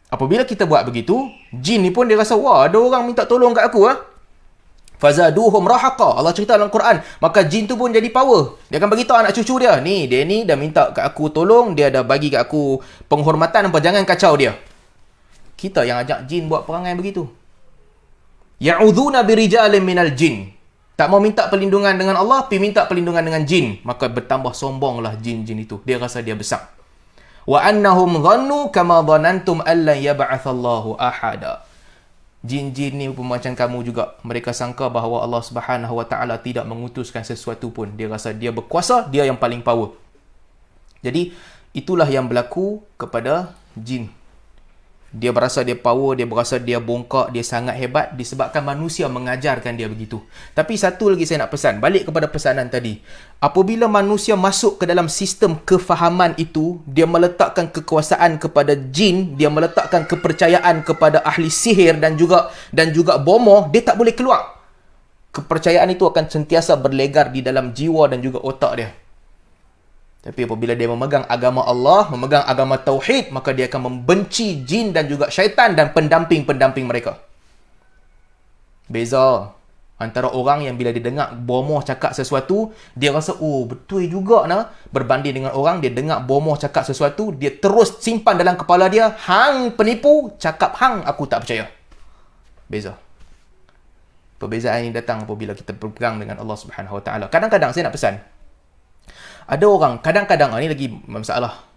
A: Apabila kita buat begitu, jin ni pun dia rasa, wah, ada orang minta tolong kat aku. Fazaduhum rahaqa. Allah cerita dalam Quran. Maka jin tu pun jadi power. Dia akan bagi tahu anak cucu dia. Ni, dia ni dah minta kat aku tolong. Dia dah bagi kat aku penghormatan. Apa, jangan kacau dia. Kita yang ajak jin buat perangai begitu. Ya'udzuuna birijalin minal jin. Tak mau minta perlindungan dengan Allah, pergi minta perlindungan dengan jin. Maka bertambah sombonglah jin-jin itu. Dia rasa dia besar. Wa annahum dhannu kama dhanantum allan yab'atsallahu ahada. Jin-jin ni pun macam kamu juga. Mereka sangka bahawa Allah Subhanahu Wa Taala tidak mengutuskan sesuatu pun. Dia rasa dia berkuasa, dia yang paling power. Jadi itulah yang berlaku kepada jin. Dia berasa dia power, dia berasa dia bongkak, dia sangat hebat disebabkan manusia mengajarkan dia begitu. Tapi satu lagi saya nak pesan, balik kepada pesanan tadi. Apabila manusia masuk ke dalam sistem kefahaman itu, dia meletakkan kekuasaan kepada jin, dia meletakkan kepercayaan kepada ahli sihir dan juga bomoh, dia tak boleh keluar. Kepercayaan itu akan sentiasa berlegar di dalam jiwa dan juga otak dia. Tapi apabila dia memegang agama Allah, memegang agama Tauhid, maka dia akan membenci jin dan juga syaitan dan pendamping-pendamping mereka. Beza antara orang yang bila dia dengar bomoh cakap sesuatu, dia rasa, oh betul juga nah. Berbanding dengan orang, dia dengar bomoh cakap sesuatu, dia terus simpan dalam kepala dia, hang penipu, cakap hang, aku tak percaya. Beza. Perbezaan ini datang apabila kita berpegang dengan Allah Subhanahu Wa Taala. Kadang-kadang saya nak pesan, ada orang, kadang-kadang, ni lagi masalah.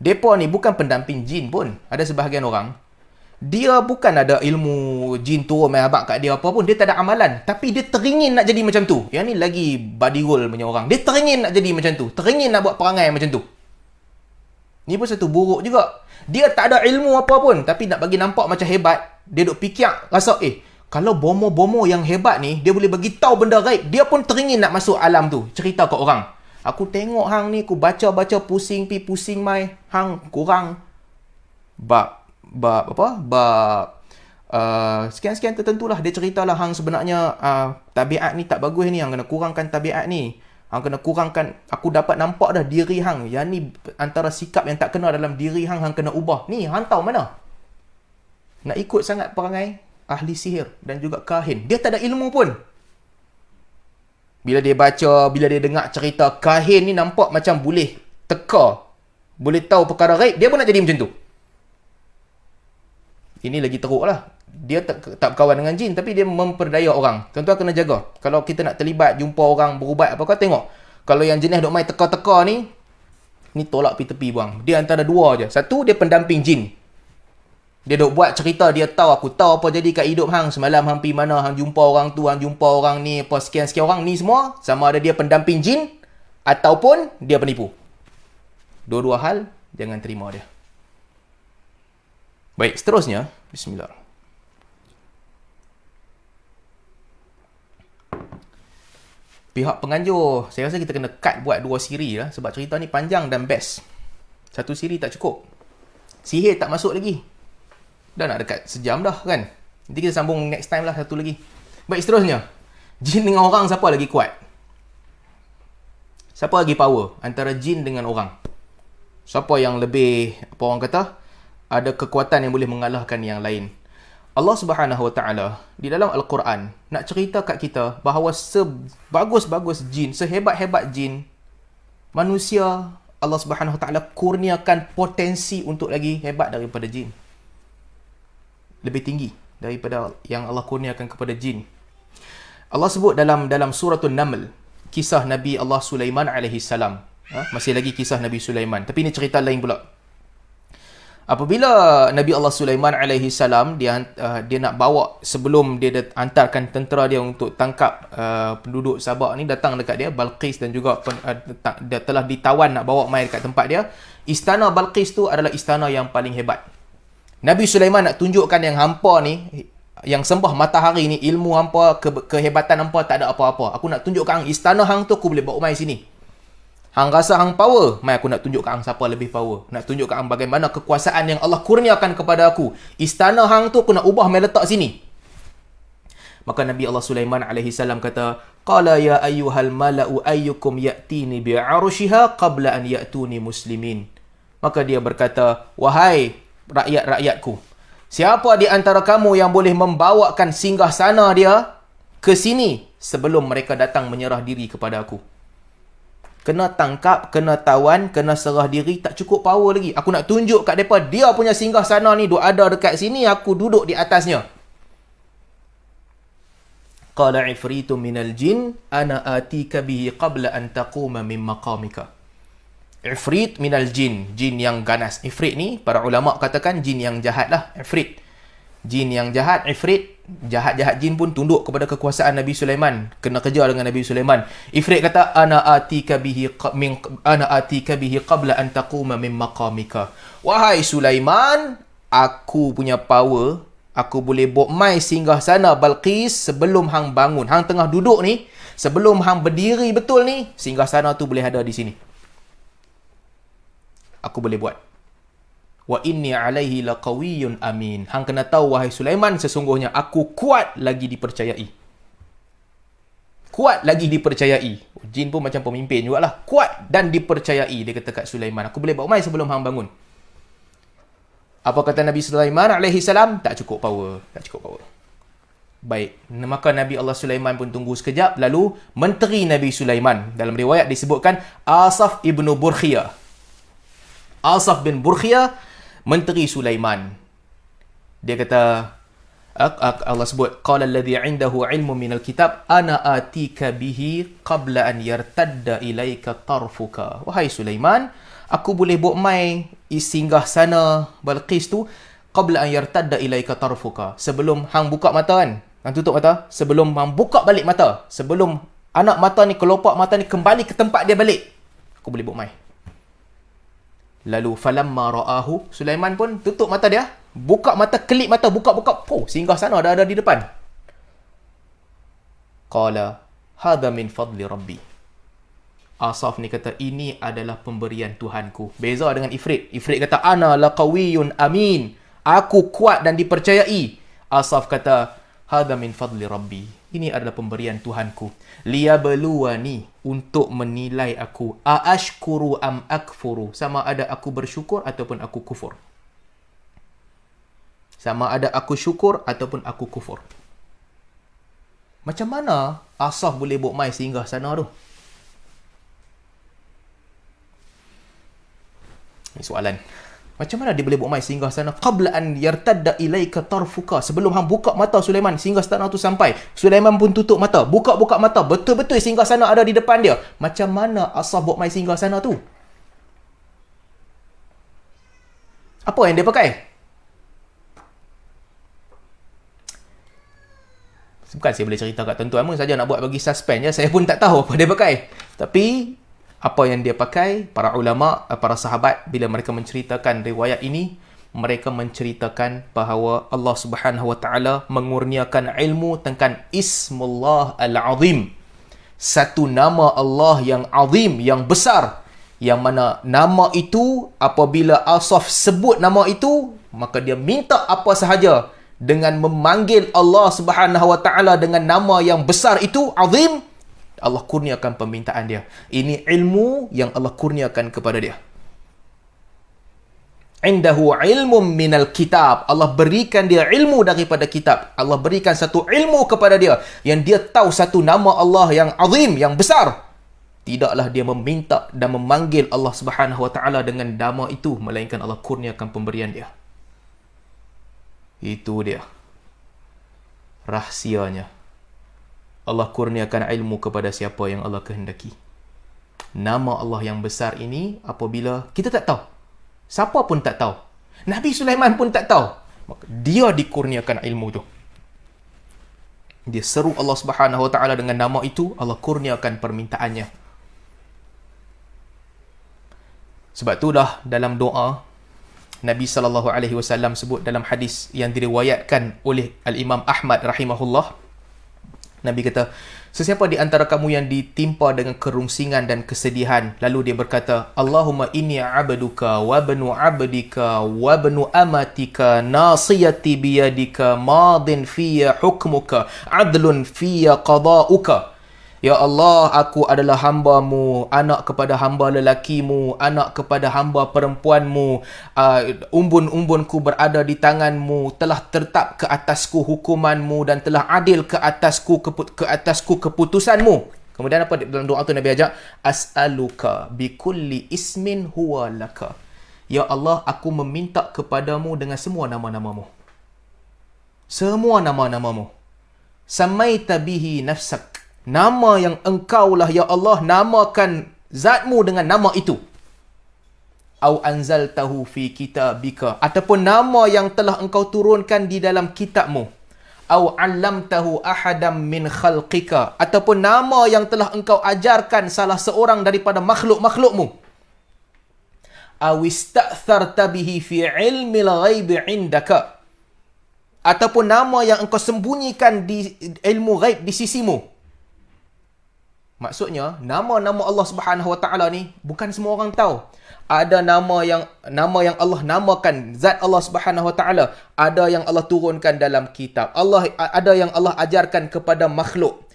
A: Mereka ni bukan pendamping jin pun. Ada sebahagian orang, dia bukan ada ilmu jin turun main abak kat dia apa pun. Dia tak ada amalan. Tapi dia teringin nak jadi macam tu. Yang ni lagi body roll punya orang. Dia teringin nak jadi macam tu. Teringin nak buat perangai macam tu. Ni pun satu buruk juga. Dia tak ada ilmu apa pun. Tapi nak bagi nampak macam hebat. Dia duk fikir, rasa, kalau bomoh-bomoh yang hebat ni, dia boleh bagi tahu benda gaib. Dia pun teringin nak masuk alam tu. Cerita kat orang. Aku tengok hang ni, aku baca-baca pusing pi pusing mai, hang kurang sekian-sekian tertentulah. Dia ceritalah hang sebenarnya tabiat ni tak bagus ni, hang kena kurangkan tabiat ni. Hang kena kurangkan, aku dapat nampak dah diri hang. Yang ni antara sikap yang tak kena dalam diri hang, hang kena ubah. Ni hang tahu mana? Nak ikut sangat perangai ahli sihir dan juga kahin. Dia tak ada ilmu pun. Bila dia baca, bila dia dengar cerita kahin ni nampak macam boleh teka, boleh tahu perkara gaib, dia pun nak jadi macam tu. Ini lagi teruk lah. Dia tak berkawan dengan jin, tapi dia memperdaya orang. Tuan-tuan kena jaga. Kalau kita nak terlibat, jumpa orang berubat apa kau tengok. Kalau yang jenis duk main teka-teka ni tolak pergi tepi buang. Dia antara dua je. Satu, dia pendamping jin. Dia duk buat cerita, dia tahu, aku tahu apa jadi kat hidup hang. Semalam hang pergi mana, hang jumpa orang tu, hang jumpa orang ni, apa sekian-sekian orang ni semua. Sama ada dia pendamping jin, ataupun dia penipu. Dua-dua hal, jangan terima dia. Baik, seterusnya. Bismillah. Pihak penganjur, saya rasa kita kena cut buat 2 siri lah. Sebab cerita ni panjang dan best. Satu siri tak cukup. Sihir tak masuk lagi. Dah nak dekat sejam dah kan. Nanti kita sambung next time lah satu lagi. Baik, seterusnya. Jin dengan orang siapa lagi kuat? Siapa lagi power antara jin dengan orang? Siapa yang lebih, apa orang kata, ada kekuatan yang boleh mengalahkan yang lain? Allah Subhanahu Wa Taala di dalam Al-Quran nak cerita kat kita bahawa sebagus-bagus jin, sehebat-hebat jin, manusia Allah Subhanahu Wa Taala kurniakan potensi untuk lagi hebat daripada jin. Lebih tinggi daripada yang Allah kurniakan kepada jin. Allah sebut dalam suratul Naml kisah Nabi Allah Sulaiman alaihi salam. Masih lagi kisah Nabi Sulaiman, tapi ini cerita lain pula. Apabila Nabi Allah Sulaiman alaihi salam dia nak bawa, sebelum dia hantarkan tentera dia untuk tangkap penduduk Sabak ni, datang dekat dia Balqis, dan juga dia telah ditawan nak bawa mai dekat tempat dia. Istana Balqis tu adalah istana yang paling hebat. Nabi Sulaiman nak tunjukkan yang hampa ni, yang sembah matahari ni, ilmu hampa, kehebatan hampa tak ada apa-apa. Aku nak tunjukkan istana hang tu aku boleh bawa mai sini. Hang rasa hang power, mai aku nak tunjukkan hang siapa lebih power. Nak tunjukkan hang bagaimana kekuasaan yang Allah kurniakan kepada aku. Istana hang tu aku nak ubah mai letak sini. Maka Nabi Allah Sulaiman alaihi salam kata, "Qala ya ayyuhal mala'u ayyukum ya'tini bi'arushiha qabla an ya'tuni muslimin." Maka dia berkata, "Wahai rakyat-rakyatku, siapa di antara kamu yang boleh membawakan singgahsana dia ke sini sebelum mereka datang menyerah diri kepada aku?" Kena tangkap, kena tawan, kena serah diri, tak cukup power lagi. Aku nak tunjuk kat mereka, dia punya singgahsana ni duk ada dekat sini, aku duduk di atasnya. Qala ifritu minal jin, ana atika bihi qabla an taquma min maqamika. Ifrit minal jin, jin yang ganas. Ifrit ni, para ulama katakan jin yang jahat lah, ifrit. Jin yang jahat, ifrit. Jahat-jahat jin pun tunduk kepada kekuasaan Nabi Sulaiman, kena kejar dengan Nabi Sulaiman. Ifrit kata, ana atika bihi qabla an taquma min maqamika. Wahai Sulaiman, aku punya power, aku boleh bawa mai singgah sana Balqis sebelum hang bangun. Hang tengah duduk ni, sebelum hang berdiri betul ni, singgah sana tu boleh ada di sini. Aku boleh buat. Wa inni alaihi laqawiyyun amin. Hang kena tahu wahai Sulaiman, sesungguhnya aku kuat lagi dipercayai. Kuat lagi dipercayai. Jin pun macam pemimpin jugalah. Kuat dan dipercayai, dia kata kat Sulaiman. Aku boleh bawa mai sebelum hang bangun. Apa kata Nabi Sulaiman alaihi salam? Tak cukup power. Tak cukup power. Baik, maka Nabi Allah Sulaiman pun tunggu sekejap. Lalu menteri Nabi Sulaiman, dalam riwayat disebutkan Asaf ibnu Burkhiyah. Asaf bin Burkhiyah, menteri Sulaiman. Dia kata, Allah sebut, qala alladhi 'indahu 'ilmun minal kitab ana atika bihi qabla an yartadda ilaika tarfuka. Wahai Sulaiman, aku boleh bawa mai singgah sana Balqis tu qabla an yartadda ilaika tarfuka. Sebelum hang buka mata kan, hang tutup mata, sebelum hang buka balik mata, sebelum anak mata ni, kelopak mata ni kembali ke tempat dia balik, aku boleh bawa mai. Lalu falamma ra'ahu, Sulaiman pun tutup mata dia, buka mata, kelip mata, buka, singgah sana dah ada di depan. Qala hadha min fadli rabbi. Asaf ni kata, ini adalah pemberian Tuhanku. Beza dengan Ifrit. Ifrit kata, ana laqawiyyun amin. Aku kuat dan dipercayai. Asaf kata, hadha min fadli rabbi. Ini adalah pemberian Tuhanku. Liyabluwani, untuk menilai aku. Aashkuru am akfuru, sama ada aku bersyukur ataupun aku kufur. Sama ada aku syukur ataupun aku kufur. Macam mana Asaf boleh bawa mai singgah sana tu? Ini soalan. Macam mana dia boleh bawa mai singgah sana qabla an yartadda ilaika tarfuka, sebelum hang buka mata Sulaiman, singgah sana tu sampai. Sulaiman pun tutup mata, buka mata, betul-betul singgah sana ada di depan dia. Macam mana Asaf bawa mai singgah sana tu? Apa yang dia pakai? Bukan saya boleh cerita kat tuan-tuan pun, saja nak buat bagi suspense je. Saya pun tak tahu apa dia pakai. Tapi apa yang dia pakai, para ulama, para sahabat, bila mereka menceritakan riwayat ini, mereka menceritakan bahawa Allah Subhanahu Wa Taala mengurniakan ilmu tentang Ismullah Al-Azim. Satu nama Allah yang azim, yang besar, yang mana nama itu apabila Asaf sebut nama itu, maka dia minta apa sahaja dengan memanggil Allah Subhanahu Wa Taala dengan nama yang besar itu, azim, Allah kurniakan permintaan dia. Ini ilmu yang Allah kurniakan kepada dia. Indahu ilmun minal kitab. Allah berikan dia ilmu daripada kitab. Allah berikan satu ilmu kepada dia yang dia tahu satu nama Allah yang azim, yang besar. Tidaklah dia meminta dan memanggil Allah Subhanahu Wa Taala dengan nama itu, melainkan Allah kurniakan pemberian dia. Itu dia rahsianya. Allah kurniakan ilmu kepada siapa yang Allah kehendaki. Nama Allah yang besar ini apabila kita tak tahu, siapa pun tak tahu, Nabi Sulaiman pun tak tahu, maka dia dikurniakan ilmu tu. Dia seru Allah Subhanahu Wa Taala dengan nama itu, Allah kurniakan permintaannya. Sebab itulah dalam doa Nabi SAW sebut dalam hadis yang diriwayatkan oleh Al-Imam Ahmad rahimahullah. Nabi kata, sesiapa di antara kamu yang ditimpa dengan kerungsingan dan kesedihan, lalu dia berkata, Allahumma inni abduka wa banu abdika wa banu amatika nasiyati biyadika madin fiyya hukmuka adlun fiyya qada'uka. Ya Allah, aku adalah hamba-Mu, anak kepada hamba lelakimu, anak kepada hamba perempuanmu, umbun-umbunku berada di tangan-Mu, telah tertap ke atasku hukuman-Mu dan telah adil ke atasku keputusan-Mu. Kemudian apa dalam doa tu Nabi ajak? As'aluka bikulli ismin huwa laka. Ya Allah, aku meminta kepadamu dengan semua nama-namamu. Semua nama-namamu. Samaita bihi nafsak. Nama yang engkaulah ya Allah namakan zatmu dengan nama itu. Au anzaltahu fi kitabika, ataupun nama yang telah engkau turunkan di dalam kitabmu. Au 'allamtahu ahadam min khalqika, ataupun nama yang telah engkau ajarkan salah seorang daripada makhluk-makhlukmu. Au ista'tharta bihi fi 'ilmil ghaibi 'indaka, ataupun nama yang engkau sembunyikan di ilmu ghaib di sisimu. Maksudnya, nama-nama Allah Subhanahu Wa Taala ni bukan semua orang tahu. Ada nama yang Allah namakan zat Allah Subhanahu Wa Taala, ada yang Allah turunkan dalam kitab. Ada yang Allah ajarkan kepada makhluk.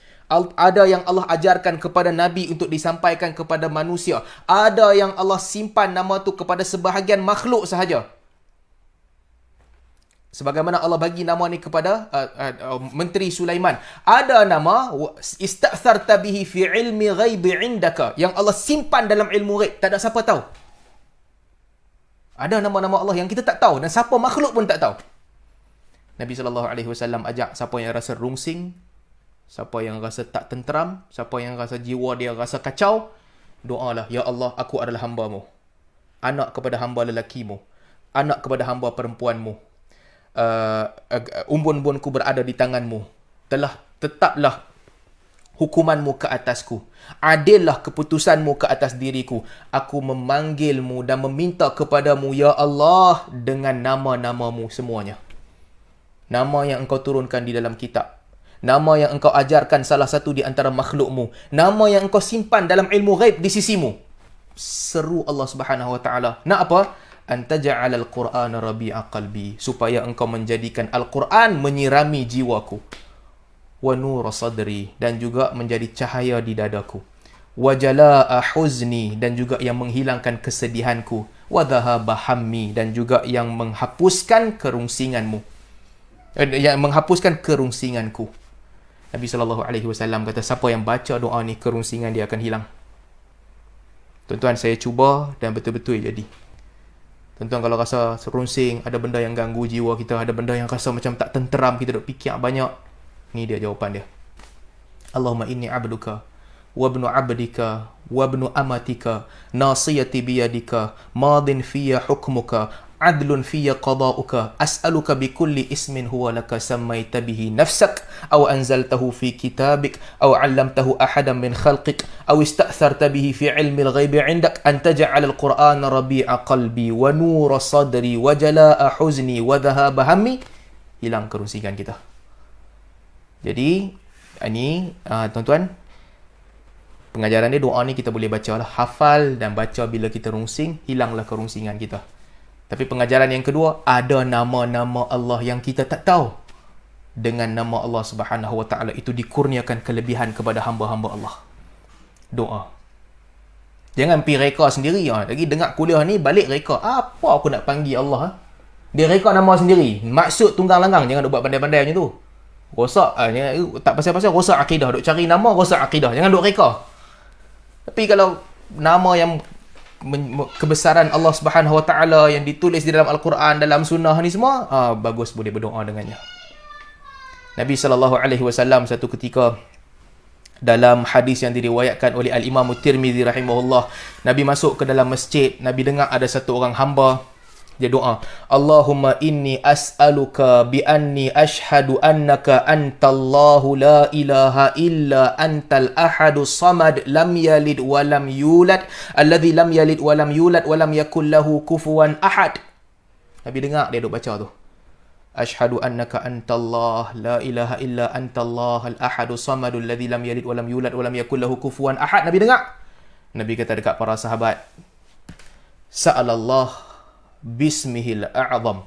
A: Ada yang Allah ajarkan kepada Nabi untuk disampaikan kepada manusia. Ada yang Allah simpan nama tu kepada sebahagian makhluk sahaja. Sebagaimana Allah bagi nama ni kepada Menteri Sulaiman. Ada nama ista'tharta bihi fi ilmi ghaibi indaka, yang Allah simpan dalam ilmu ghaib, tak ada siapa tahu. Ada nama-nama Allah yang kita tak tahu dan siapa makhluk pun tak tahu. Nabi SAW ajak siapa yang rasa rungsing, siapa yang rasa tak tenteram, siapa yang rasa jiwa dia rasa kacau, doalah, ya Allah, aku adalah hamba-Mu, anak kepada hamba lelakimu, anak kepada hamba perempuanmu. Umbun-umbunku berada di tangan-Mu, telah tetaplah hukuman-Mu ke atasku, adillah keputusan-Mu ke atas diriku. Aku memanggil-Mu dan meminta kepada-Mu ya Allah dengan nama-nama-Mu semuanya. Nama yang Engkau turunkan di dalam kitab, nama yang Engkau ajarkan salah satu di antara makhluk-Mu, nama yang Engkau simpan dalam ilmu ghaib di sisimu. Seru Allah Subhanahu Wa Taala. Nak apa? Antaja'al al-Qur'ana rabi'a qalbi, supaya engkau menjadikan Al-Quran menyirami jiwaku, wa nur sadri, dan juga menjadi cahaya di dadaku, wa jala'a huzni, dan juga yang menghilangkan kesedihanku, wa dhahaba hammi, dan juga yang menghapuskan kerungsinganmu, yang menghapuskan kerungsinganku. Nabi SAW kata, siapa yang baca doa ni, kerungsingan dia akan hilang. Tuan-tuan, saya cuba dan betul-betul jadi. Tuan-tuan kalau rasa serungsing, ada benda yang ganggu jiwa kita, ada benda yang rasa macam tak tenteram, kita duk fikir banyak, ni dia jawapan dia. Allahumma inni abduka wa ibnu abdika wa ibnu amatika nasiyati biyadika madin fiyya hukmuka adlun fiyya qada'uka as'aluka bikulli ismin huwa laka sammaita bihi nafsak aw anzaltahu fi kitabik aw 'allamtahu ahadan min khalqik aw ista'tharta bihi fi 'ilmil ghaibi 'indak an taj'ala al-Qur'ana rabi'a qalbi wa nura sadri wa jalaa'a huzni wa dhahaba hammi. Hilang kerungsingan kita. Jadi ini tuan-tuan, Pengajaran dia, doa ni kita boleh baca lah, hafal dan baca bila kita rungsing, hilanglah kerungsingan kita. Tapi pengajaran yang kedua, ada nama-nama Allah yang kita tak tahu. Dengan nama Allah Subhanahu Wa Taala itu dikurniakan kelebihan kepada hamba-hamba Allah. Doa. Jangan pergi reka sendiri. Lagi dengar kuliah ni, balik reka. Apa aku nak panggil Allah? Dia reka nama sendiri. Maksud tunggang langgang. Jangan duk buat pandai-pandai macam tu. Rosak. Tak pasal-pasal rosak akidah. Duk cari nama, rosak akidah. Jangan duk reka. Tapi kalau nama yang kebesaran Allah Subhanahu Wa Taala yang ditulis di dalam Al-Quran, dalam sunnah ni semua, bagus, boleh berdoa dengannya. Nabi SAW satu ketika dalam hadis yang diriwayatkan oleh Al-Imam Tirmizi rahimahullah, Nabi masuk ke dalam masjid, Nabi dengar ada satu orang hamba, dia doa, Allahumma inni as'aluka bi anni ashhadu annaka antallahu la ilaha illa antal ahadus samad lam yalid wa lam yulad alladhi lam yalid wa lam yulad wa lam yakul lahu kufuwan ahad. Nabi dengar dia duk baca tu, Ashhadu annaka antallah la ilaha illa antallah al-ahadu samadu alladhi lam yalid wa lam yulad wa lam yakul lahu kufuwan ahad. Nabi dengar. Nabi kata dekat para sahabat, Sa'alallah bismihil a'zam.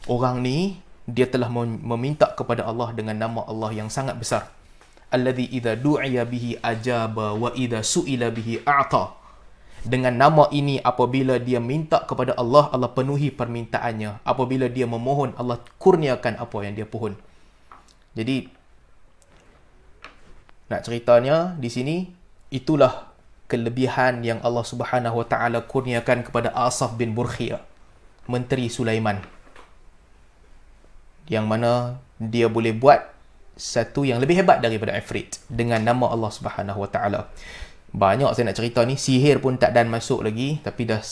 A: Orang ni, dia telah meminta kepada Allah dengan nama Allah yang sangat besar. Alladhi idha du'iya bihi ajaba wa idha su'ila bihi a'ta. Dengan nama ini, apabila dia minta kepada Allah, Allah penuhi permintaannya. Apabila dia memohon, Allah kurniakan apa yang dia pohon. Jadi, nak ceritanya di sini, itulah kelebihan yang Allah Subhanahu Wa Taala kurniakan kepada Asaf bin Burkhiyah, Menteri Sulaiman. Yang mana dia boleh buat satu yang lebih hebat daripada Ifrit dengan nama Allah Subhanahu Wa Taala. Banyak saya nak cerita ni, sihir pun tak dan masuk lagi, tapi dah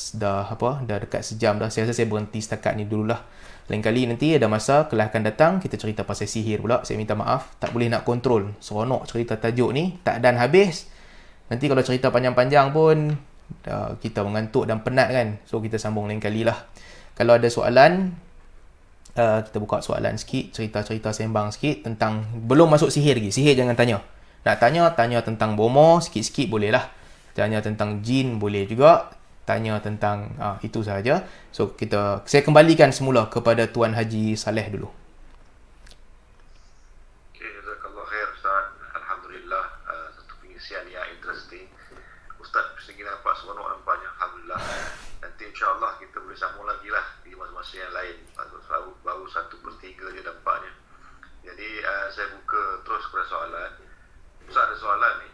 A: dekat sejam dah. Saya rasa saya berhenti setakat ni dululah. Lain kali nanti ada masa kelas akan datang, kita cerita pasal sihir pula. Saya minta maaf, tak boleh nak kontrol. Seronok cerita tajuk ni, tak dan habis. Nanti kalau cerita panjang-panjang pun kita mengantuk dan penat kan. So kita sambung lain kali lah. Kalau ada soalan, kita buka soalan sikit, cerita-cerita sembang sikit tentang, belum masuk sihir lagi. Sihir jangan tanya. Nak tanya tentang bomo, sikit-sikit boleh lah. Tanya tentang jin boleh juga. Tanya tentang itu sahaja. So saya kembalikan semula kepada Tuan Haji Saleh dulu.
C: Okay, jazakallah khair Ustaz. Alhamdulillah, satu pengisian yang interesting. Ustaz segi nampak seronok nampaknya, Alhamdulillah. Nanti insyaAllah kita boleh sambung lagi lah di masa-masa yang lain. Baru 1/3 je nampaknya. Jadi saya buka terus kepada soalan. Ustaz ada soalan ni,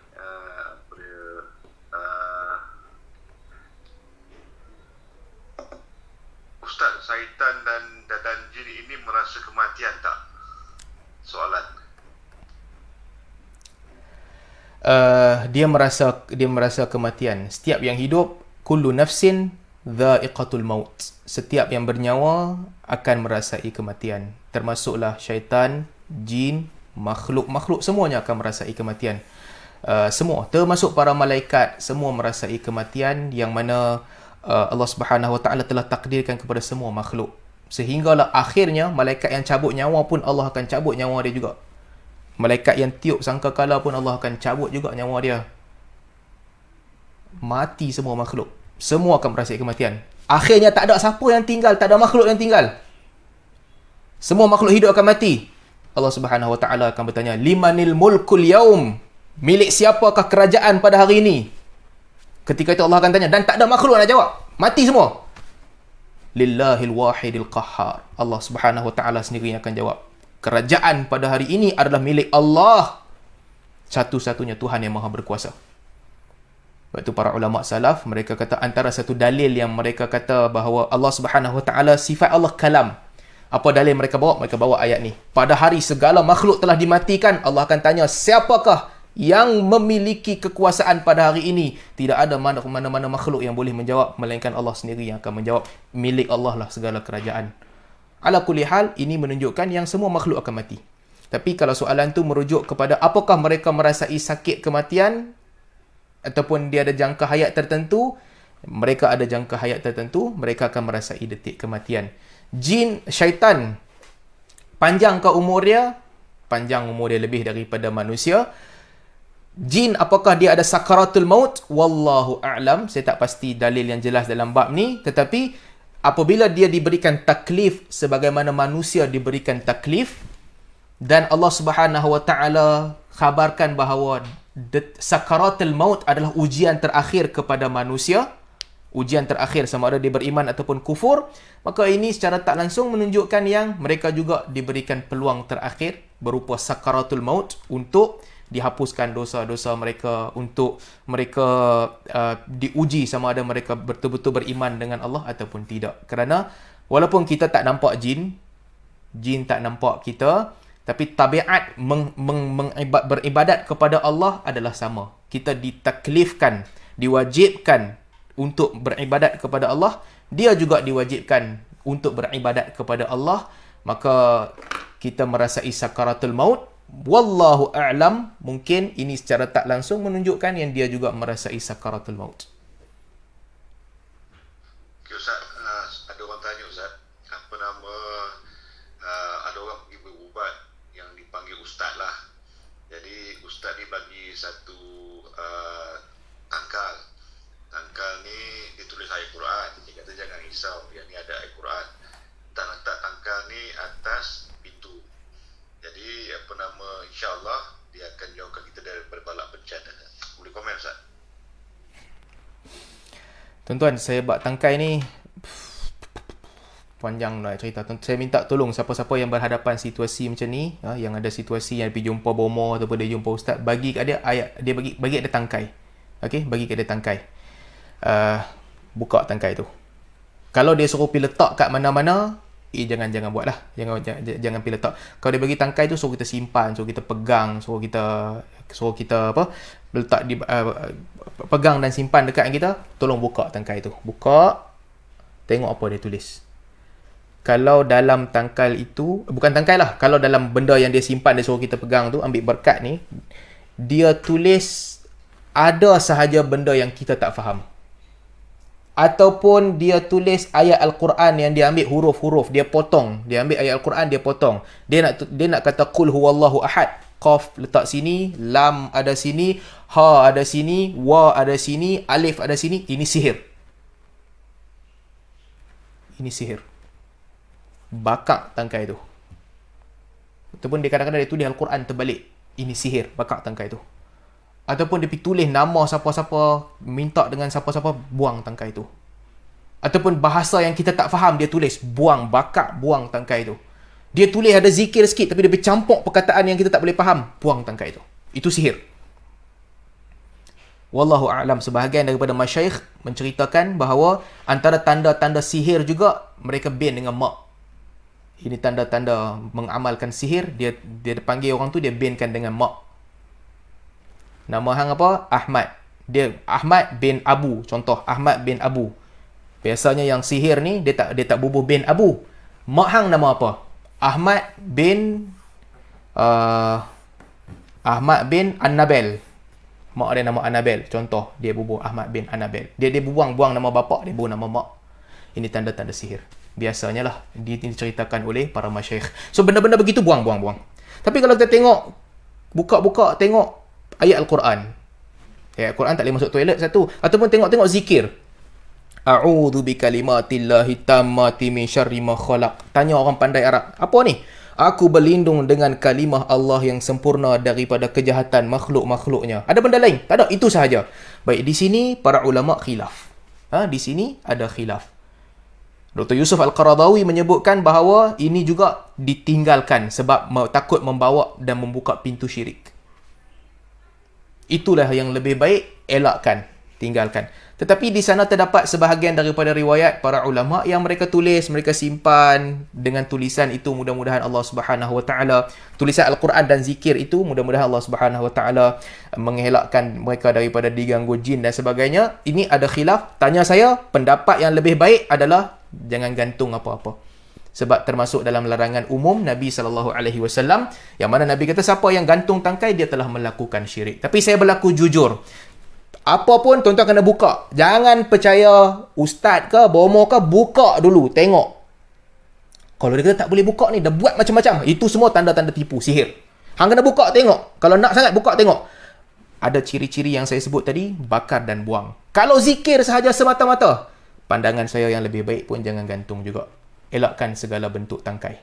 C: Ustaz, syaitan dan jin ini merasa kematian tak? Soalan.
A: Dia merasa kematian. Setiap yang hidup, kullu nafsin dha'iqatul maut. Setiap yang bernyawa akan merasai kematian. Termasuklah syaitan, jin, makhluk semuanya akan merasai kematian. Semua, termasuk para malaikat, semua merasai kematian, yang mana Allah Subhanahu Wa Taala telah takdirkan kepada semua makhluk. Sehinggalah akhirnya malaikat yang cabut nyawa pun Allah akan cabut nyawa dia juga. Malaikat yang tiup sangkakala pun Allah akan cabut juga nyawa dia. Mati semua makhluk. Semua akan merasai kematian. Akhirnya tak ada siapa yang tinggal, tak ada makhluk yang tinggal. Semua makhluk hidup akan mati. Allah Subhanahu Wa Taala akan bertanya, limanil mulkul yaum, milik siapakah kerajaan pada hari ini? Ketika itu Allah akan tanya, dan tak ada makhluk nak jawab, mati semua. Lillahil wahidil qahhar. Allah Subhanahu Wa Taala sendiri yang akan jawab. Kerajaan pada hari ini adalah milik Allah, satu-satunya Tuhan yang Maha Berkuasa. Sebab itu para ulama salaf, mereka kata antara satu dalil yang mereka kata bahawa Allah Subhanahu Wa Taala, sifat Allah kalam. Apa dalil mereka bawa? Mereka bawa ayat ni. Pada hari segala makhluk telah dimatikan, Allah akan tanya, siapakah yang memiliki kekuasaan pada hari ini? Tidak ada mana-mana makhluk yang boleh menjawab, melainkan Allah sendiri yang akan menjawab. Milik Allah lah segala kerajaan. Ala kulli hal, ini menunjukkan yang semua makhluk akan mati. Tapi kalau soalan tu merujuk kepada apakah mereka merasai sakit kematian, ataupun dia ada jangka hayat tertentu, mereka ada jangka hayat tertentu, mereka akan merasai detik kematian. Jin, syaitan, panjang umur dia lebih daripada manusia. Jin apakah dia ada sakaratul maut? Wallahu a'lam. Saya tak pasti dalil yang jelas dalam bab ni, tetapi apabila dia diberikan taklif sebagaimana manusia diberikan taklif, dan Allah Subhanahu wa taala khabarkan bahawa sakaratul maut adalah ujian terakhir kepada manusia, ujian terakhir sama ada dia beriman ataupun kufur, maka ini secara tak langsung menunjukkan yang mereka juga diberikan peluang terakhir berupa sakaratul maut untuk dihapuskan dosa-dosa mereka, untuk mereka diuji sama ada mereka betul-betul beriman dengan Allah ataupun tidak. Kerana walaupun kita tak nampak jin tak nampak kita, tapi tabiat beribadat kepada Allah adalah sama. Kita ditaklifkan, diwajibkan untuk beribadat kepada Allah, dia juga diwajibkan untuk beribadat kepada Allah, maka kita merasai sakaratul maut. Wallahu a'lam, mungkin ini secara tak langsung menunjukkan yang dia juga merasai sakaratul maut.
C: Okay, Ustaz, ada orang tanya Ustaz, apa nama, ada orang pergi berubat yang dipanggil Ustaz lah. Jadi Ustaz ni bagi satu tangkal. Tangkal ni ditulis ayat Quran. Dia kata jangan risau, yang ni ada ayat Quran. Tak letak tangkal ni atas pintu. Jadi apa nama, insya-Allah dia akan jauhkan kita dari balak bencana. Boleh komen Ustaz?
A: Tuan-tuan, saya buat tangkai ni panjang nak cerita. Saya minta tolong siapa-siapa yang berhadapan situasi macam ni, yang ada situasi yang pergi jumpa bomo ataupun dia jumpa ustaz, bagi kat dia ayat, dia bagi ada tangkai. Okey, bagi kat dia tangkai. Buka tangkai tu. Kalau dia suruh pergi letak kat mana-mana, jangan buat lah. Jangan pergi letak. Kalau dia bagi tangkai tu, suruh kita simpan, suruh kita pegang, suruh kita apa, letak di pegang dan simpan dekat kita. Tolong buka tangkai tu. Buka, tengok apa dia tulis. Kalau dalam tangkai itu, bukan tangkai lah, kalau dalam benda yang dia simpan, dia suruh kita pegang tu, ambil berkat ni, dia tulis ada sahaja benda yang kita tak faham. Ataupun dia tulis ayat Al-Quran yang dia ambil huruf-huruf, dia potong. Dia ambil ayat Al-Quran, dia potong. Dia nak kata qul huwallahu ahad. Qaf letak sini, lam ada sini, ha ada sini, wa ada sini, alif ada sini. Ini sihir. Ini sihir. Bakak tangkai tu. Ataupun dia kadang-kadang dia tulis Al-Quran terbalik. Ini sihir, bakak tangkai tu. Ataupun dia pergi tulis nama siapa-siapa, minta dengan siapa-siapa, buang tangkai tu. Ataupun bahasa yang kita tak faham, dia tulis, buang, bakak, buang tangkai tu. Dia tulis ada zikir sikit, tapi dia bercampur perkataan yang kita tak boleh faham, buang tangkai tu. Itu sihir. Wallahu a'lam, sebahagian daripada masyayikh menceritakan bahawa antara tanda-tanda sihir juga, mereka ban dengan mak. Ini tanda-tanda mengamalkan sihir, dia panggil orang tu, dia bankan dengan mak. Nama hang apa? Ahmad. Dia Ahmad bin Abu. Contoh, Ahmad bin Abu. Biasanya yang sihir ni, dia tak bubuh bin Abu. Mak hang nama apa? Ahmad bin Annabel. Mak dia nama Annabel. Contoh, dia bubuh Ahmad bin Annabel. Dia buang nama bapak, dia buang nama mak. Ini tanda-tanda sihir. Biasanya lah, diceritakan oleh para masyayikh. So, benda-benda begitu, buang. Tapi kalau kita tengok, buka-buka, tengok ayat Al-Quran. Ayat Al-Quran tak boleh masuk toilet satu. Ataupun tengok zikir. A'udhu bikalimatillahi tammati min syarri ma khalaq. Tanya orang pandai Arab. Apa ni? Aku berlindung dengan kalimah Allah yang sempurna daripada kejahatan makhluk-makhluknya. Ada benda lain? Tak ada. Itu sahaja. Baik, di sini para ulama khilaf. Di sini ada khilaf. Dr. Yusuf Al-Qaradawi menyebutkan bahawa ini juga ditinggalkan sebab takut membawa dan membuka pintu syirik. Itulah yang lebih baik, elakkan, tinggalkan. Tetapi di sana terdapat sebahagian daripada riwayat para ulama yang mereka tulis, mereka simpan dengan tulisan itu, mudah-mudahan Allah Subhanahu Wa Taala, tulisan Al-Quran dan zikir itu, mudah-mudahan Allah Subhanahu Wa Taala mengelakkan mereka daripada diganggu jin dan sebagainya. Ini ada khilaf. Tanya saya, pendapat yang lebih baik adalah jangan gantung apa-apa. Sebab termasuk dalam larangan umum Nabi SAW, yang mana Nabi kata siapa yang gantung tangkai, dia telah melakukan syirik. Tapi saya berlaku jujur. Apa pun tuan-tuan kena buka. Jangan percaya ustaz ke, bomo ke, buka dulu, tengok. Kalau dia kata tak boleh buka ni, dah buat macam-macam. Itu semua tanda-tanda tipu, sihir. Hang kena buka, tengok. Kalau nak sangat, buka, tengok. ada ciri-ciri yang saya sebut tadi, bakar dan buang. Kalau zikir sahaja semata-mata, pandangan saya yang lebih baik pun jangan gantung juga. Elakkan segala bentuk tangkai.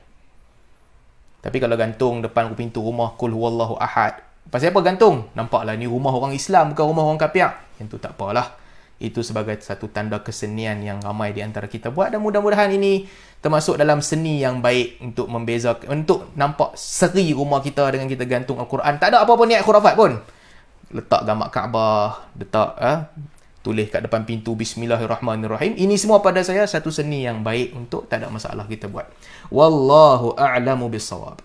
A: Tapi kalau gantung depan pintu rumah, Qul huwallahu ahad. Pasal apa gantung? Nampaklah ni rumah orang Islam, bukan rumah orang kafir. Yang tu tak apalah. Itu sebagai satu tanda kesenian yang ramai di antara kita buat, dan mudah-mudahan ini termasuk dalam seni yang baik untuk membezakan, untuk nampak seri rumah kita dengan kita gantung Al-Quran. Tak ada apa-apa niat khurafat pun. Letak gambar Kaabah, letak tulis kat depan pintu Bismillahirrahmanirrahim. Ini semua pada saya satu seni yang baik untuk tak ada masalah kita buat. Wallahu a'lamu bissawab.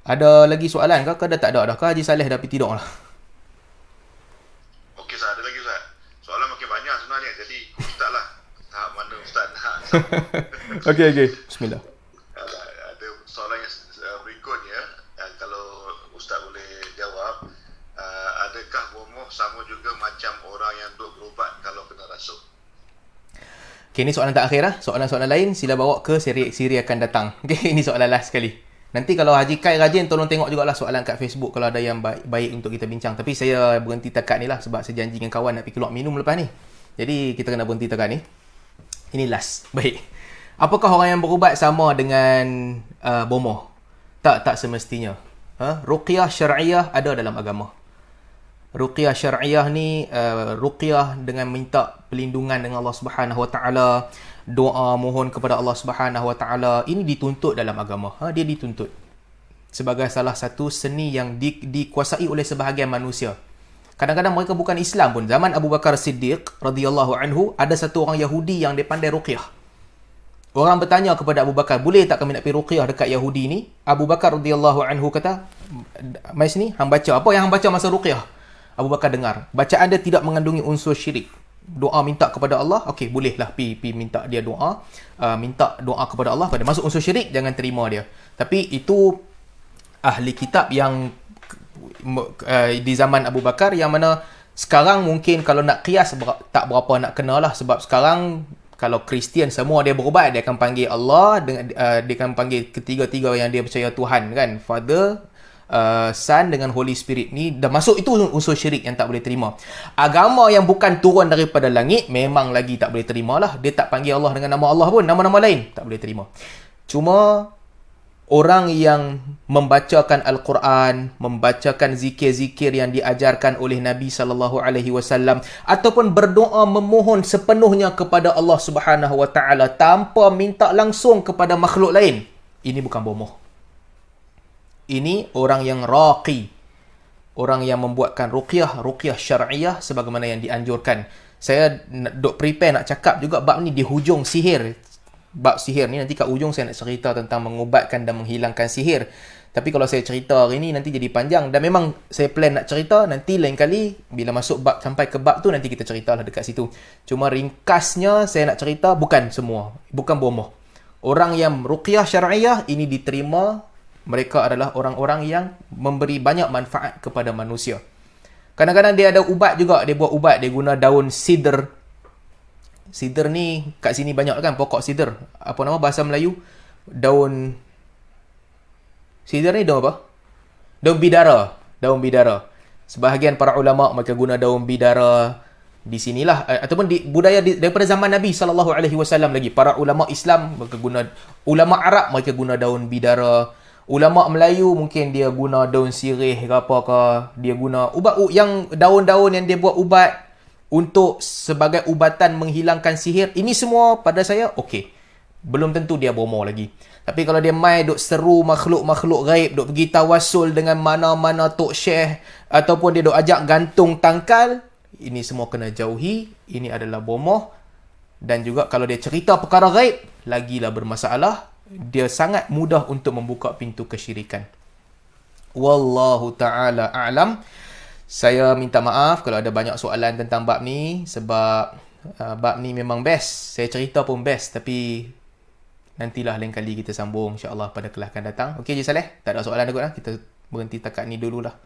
A: Ada lagi soalan ke? Dah tak ada dah ke? Haji Saleh dah pergi tidur lah.
C: Okey Ustaz, ada lagi Ustaz. Soalan makin banyak sebenarnya. Jadi Ustaz lah tahap mana Ustaz nak.
A: Okey. Bismillah.
C: Ada soalan yang berikutnya, kalau Ustaz boleh jawab, adakah bomoh sama juga macam orang yang duk berubat kalau kena rasuk?
A: Okey, ini soalan terakhir lah. Soalan-soalan lain sila bawa ke siri akan datang. Okey, ini soalan last sekali. Nanti kalau Haji Kai rajin, tolong tengok jugalah soalan kat Facebook kalau ada yang baik untuk kita bincang. Tapi saya berhenti takat ni lah sebab saya janji dengan kawan nak pergi keluar minum lepas ni. Jadi kita kena berhenti takat ni. Ini last. Baik. Apakah orang yang berubat sama dengan bomoh? Tak semestinya. Ruqyah syar'iyah ada dalam agama. Ruqyah syar'iyah ni ruqyah dengan minta perlindungan dengan Allah Subhanahu Wa Taala, doa mohon kepada Allah Subhanahu Wa Taala, ini dituntut dalam agama. Dia dituntut sebagai salah satu seni yang dikuasai oleh sebahagian manusia. Kadang-kadang mereka bukan Islam pun. Zaman Abu Bakar Siddiq radhiyallahu anhu, ada satu orang Yahudi yang dia pandai ruqyah. Orang bertanya kepada Abu Bakar, boleh tak kami nak pergi ruqyah dekat Yahudi ni? Abu Bakar radhiyallahu anhu kata, mai sini, hang baca. Apa yang hang baca masa ruqyah? Abu Bakar dengar. Bacaan dia tidak mengandungi unsur syirik. Doa minta kepada Allah, okey, bolehlah pi minta dia doa, minta doa kepada Allah. Pada masuk unsur syirik, jangan terima dia. Tapi itu ahli kitab yang di zaman Abu Bakar, yang mana sekarang mungkin kalau nak qiyas tak berapa nak kenalah, sebab sekarang kalau Kristian semua dia berubat, dia akan panggil Allah dengan dia akan panggil ketiga-tiga yang dia percaya Tuhan kan, Father, Son dengan Holy Spirit ni dah masuk, itu unsur syirik yang tak boleh terima. Agama yang bukan turun daripada langit memang lagi tak boleh terima lah. Dia tak panggil Allah dengan nama Allah pun, nama-nama lain tak boleh terima. Cuma orang yang membacakan Al-Quran, membacakan zikir-zikir yang diajarkan oleh Nabi SAW, ataupun berdoa memohon sepenuhnya kepada Allah Subhanahu Wa Taala tanpa minta langsung kepada makhluk lain, ini bukan bomoh. Ini orang yang raqi, orang yang membuatkan ruqyah syar'iyah sebagaimana yang dianjurkan. Saya duk prepare nak cakap juga bab ni di hujung sihir. Bab sihir ni nanti kat hujung saya nak cerita tentang mengubatkan dan menghilangkan sihir. Tapi kalau saya cerita hari ni nanti jadi panjang, dan memang saya plan nak cerita nanti lain kali bila masuk bab, sampai ke bab tu nanti kita ceritalah dekat situ. Cuma ringkasnya saya nak cerita bukan semua, bukan bomoh. Orang yang ruqyah syar'iyah ini diterima, mereka adalah orang-orang yang memberi banyak manfaat kepada manusia. Kadang-kadang dia ada ubat juga, dia buat ubat, dia guna daun sidr. Sidr ni kat sini banyak kan, pokok sidr. Apa nama bahasa Melayu? Daun sidr ni daun apa? Daun bidara. Daun bidara. Sebahagian para ulama mereka guna daun bidara di sinilah, ataupun di budaya daripada zaman Nabi SAW lagi. Para ulama Islam mereka guna, ulama Arab mereka guna daun bidara. Ulama Melayu mungkin dia guna daun sirih ke apa ke, dia guna ubat yang daun-daun yang dia buat ubat untuk sebagai ubatan menghilangkan sihir. Ini semua pada saya okey. Belum tentu dia bomoh lagi. Tapi kalau dia mai duk seru makhluk-makhluk gaib, duk pergi tawassul dengan mana-mana tok syekh, ataupun dia duk ajak gantung tangkal, ini semua kena jauhi. Ini adalah bomoh. Dan juga kalau dia cerita perkara gaib, lagilah bermasalah. Dia sangat mudah untuk membuka pintu kesyirikan. Wallahu ta'ala a'lam. Saya minta maaf kalau ada banyak soalan tentang bab ni, sebab bab ni memang best. Saya cerita pun best, tapi nantilah lain kali kita sambung insya-Allah pada kelas akan datang. Okey je Saleh? Tak ada soalan dah kot lah. Kita berhenti takat ni dululah.